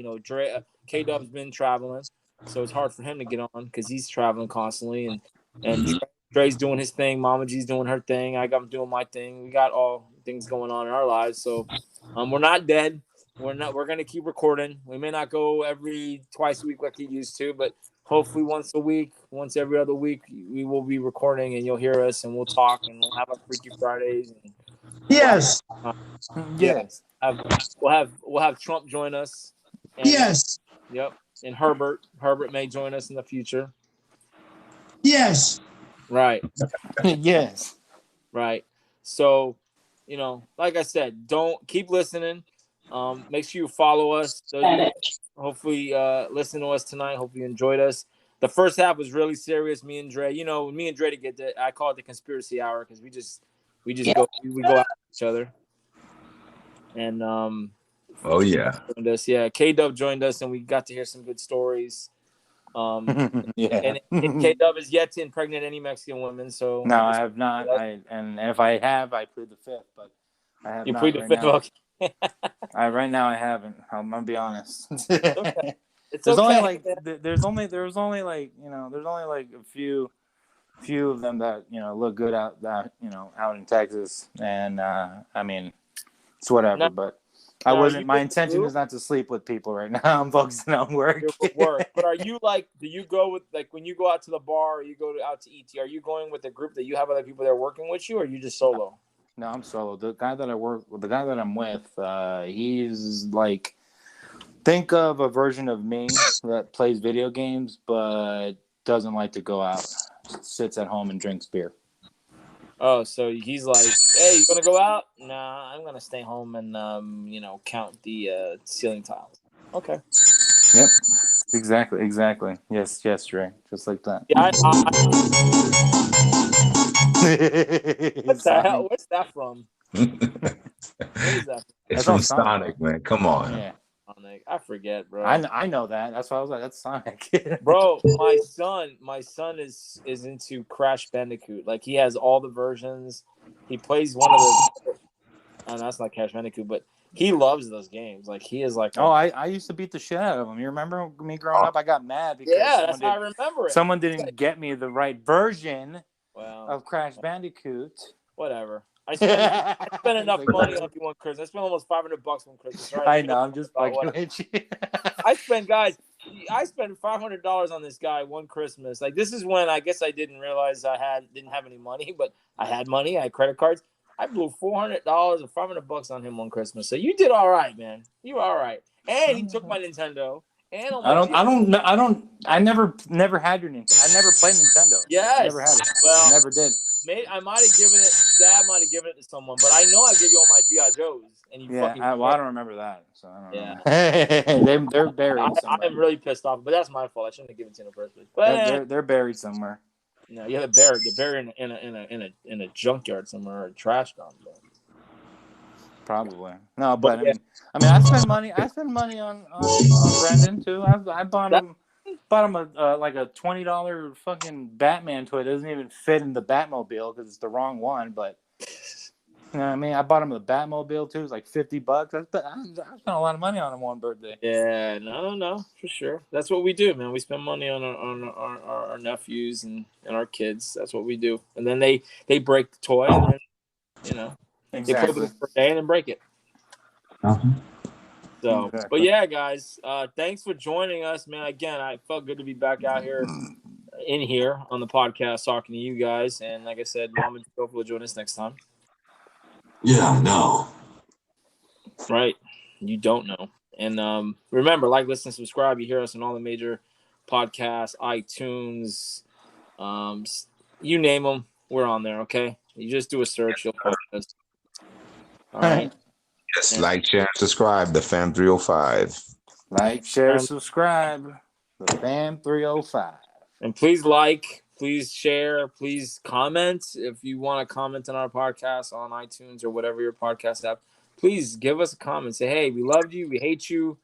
K-Dub's been traveling, so it's hard for him to get on because he's traveling constantly, and Dre's doing his thing, Mama G's doing her thing, I'm doing my thing. We got all things going on in our lives, so we're not dead. We're gonna keep recording. We may not go twice a week like we used to, but hopefully once a week, once every other week, we will be recording, and you'll hear us, and we'll talk, and we'll have our Freaky Fridays. Yes. Yes. We'll have Trump join us. Yes. Yep. And Herbert may join us in the future. Yes. Right. Yes. Right. So, like I said, don't keep listening. Make sure you follow us. Hopefully, listen to us tonight. Hope you enjoyed us. The first half was really serious. Me and Dre, me and Dre I call it the conspiracy hour because we just go out each other. And oh yeah, joined us. Yeah, K-Dub joined us, and we got to hear some good stories. Yeah, and K-Dub is yet to impregnate any Mexican women. So no, I have not. And if I have, I plead the fifth. But I have. You not plead the right fifth. Now. Okay. Right now I haven't. I'm gonna be honest. Okay. There's only like a few of them that look good out in Texas, and I mean it's whatever. Now, but I wasn't. My intention is not to sleep with people right now. I'm focusing on work. But are you do you go with when you go out to the bar or you go out to eat? Are you going with a group that you have other people that are working with you, or are you just solo? No, I'm solo. The guy that I'm with, he's like, think of a version of me that plays video games but doesn't like to go out. Sits at home and drinks beer. Oh, so he's like, hey, you gonna go out? Nah, I'm gonna stay home and count the ceiling tiles. Okay. Yep. Exactly. Yes, Dre. Just like that. Yeah. What's that? What's that from? What is that? It's from Sonic, man. Come on. Yeah. Sonic. I forget, bro. I know that. That's why I was like, that's Sonic. Bro, my son is into Crash Bandicoot. Like he has all the versions. He plays one of the. Oh, that's not Crash Bandicoot, but he loves those games. Like he is like. I used to beat the shit out of him. You remember me growing up? I got mad because that's how I remember it. Someone didn't get me the right version of Crash Bandicoot. Whatever. I spent enough money on one Christmas. I spent almost $500 one Christmas. Right? I know. I'm just fucking with you. I spent $500 on this guy one Christmas. Like this is when I guess I didn't realize didn't have any money, but I had money. I had credit cards. I blew $400 or $500 on him one Christmas. So you did all right, man. You were all right. And he took my Nintendo. And I never had your Nintendo. I never played Nintendo. Yes. Never had it. Well, never did. I might have given it. Dad might have given it to someone, but I know I gave you all my GI Joes, and you fucking. I don't remember that, so I don't know. They're buried. I'm really pissed off, but that's my fault. I shouldn't have given it to you in the first place. But they're buried somewhere. No, yeah, they're buried in a junkyard somewhere or a trash dump. Probably no, but I mean, I spend money. I spend money on Brandon too. I bought him. bought him like a $20 fucking Batman toy. It doesn't even fit in the Batmobile because it's the wrong one. But you know what I mean? I bought him the Batmobile too. It's like $50. I spent a lot of money on him one birthday. Yeah, no, for sure. That's what we do, man. We spend money on our nephews and our kids. That's what we do. And then they break the toy, and then they play with it for a day and then break it. So, Exactly. but yeah, guys, thanks for joining us, man. Again, I felt good to be back out here in here on the podcast talking to you guys. And like I said, Mama Joe will join us next time. Yeah, no. Right. You don't know. And remember, like, listen, subscribe. You hear us on all the major podcasts, iTunes, you name them, we're on there, okay? You just do a search, you'll find us. All right. Yes, like, share, and subscribe. The Fam 305. Like, share, subscribe. The Fam 305. And please like, please share, please comment. If you want to comment on our podcast on iTunes or whatever your podcast app, please give us a comment. Say, hey, we loved you, we hate you.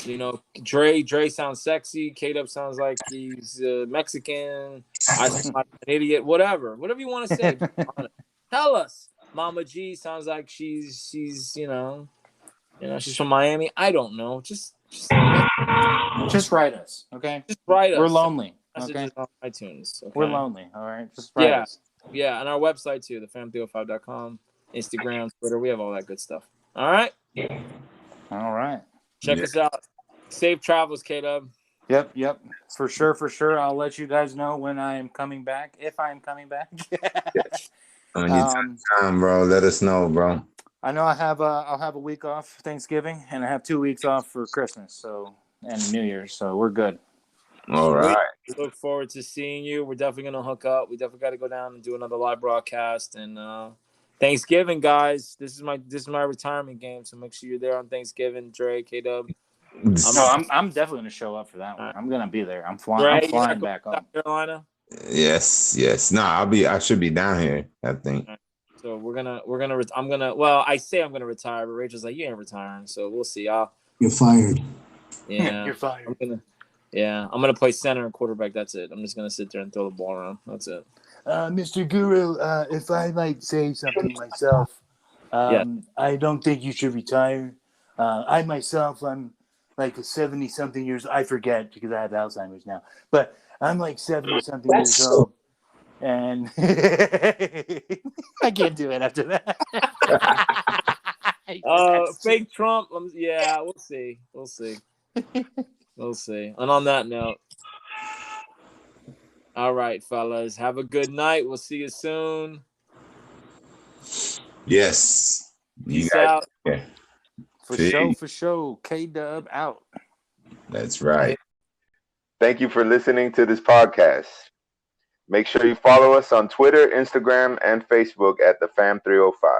You know, Dre sounds sexy. K-Dub sounds like he's Mexican. I sound like an idiot. Whatever you want to say, tell us. Mama G sounds like she's she's from Miami. I don't know. Just write us, okay? Just write us. We're lonely. Messages Okay? on iTunes. Okay? We're lonely. All right. Just write us. Yeah, and our website too, thefam305.com, Instagram, Twitter. We have all that good stuff. All right. All right. Check us out. Safe travels, K-Dub. Yep. For sure. I'll let you guys know when I am coming back, if I am coming back. On your time, bro. Let us know, bro. I know I'll have a week off Thanksgiving, and I have 2 weeks off for Christmas, and New Year's, so we're good. All right. We look forward to seeing you. We're definitely gonna hook up. We definitely got to go down and do another live broadcast. And Thanksgiving, guys, this is my retirement game. So make sure you're there on Thanksgiving, Dre, K-Dub. I'm definitely gonna show up for that one. I'm gonna be there. I'm flying back home. South Carolina. Yes. No, I should be down here, I think. So I'm gonna retire, but Rachel's like, you ain't retiring. So we'll see. You're fired. Yeah. You're fired. I'm gonna play center and quarterback. That's it. I'm just gonna sit there and throw the ball around. That's it. Mr. Guru, if I might say something myself, I don't think you should retire. I myself, I'm like 70-something years. I forget because I have Alzheimer's now, but I'm like 70-something years old, and I can't do it after that. Fake Trump. Yeah, we'll see. We'll see. And on that note, all right, fellas, have a good night. We'll see you soon. Yes. Peace out. Yeah. For sure. K-Dub out. That's right. Thank you for listening to this podcast. Make sure you follow us on Twitter, Instagram, and Facebook at the Fam305.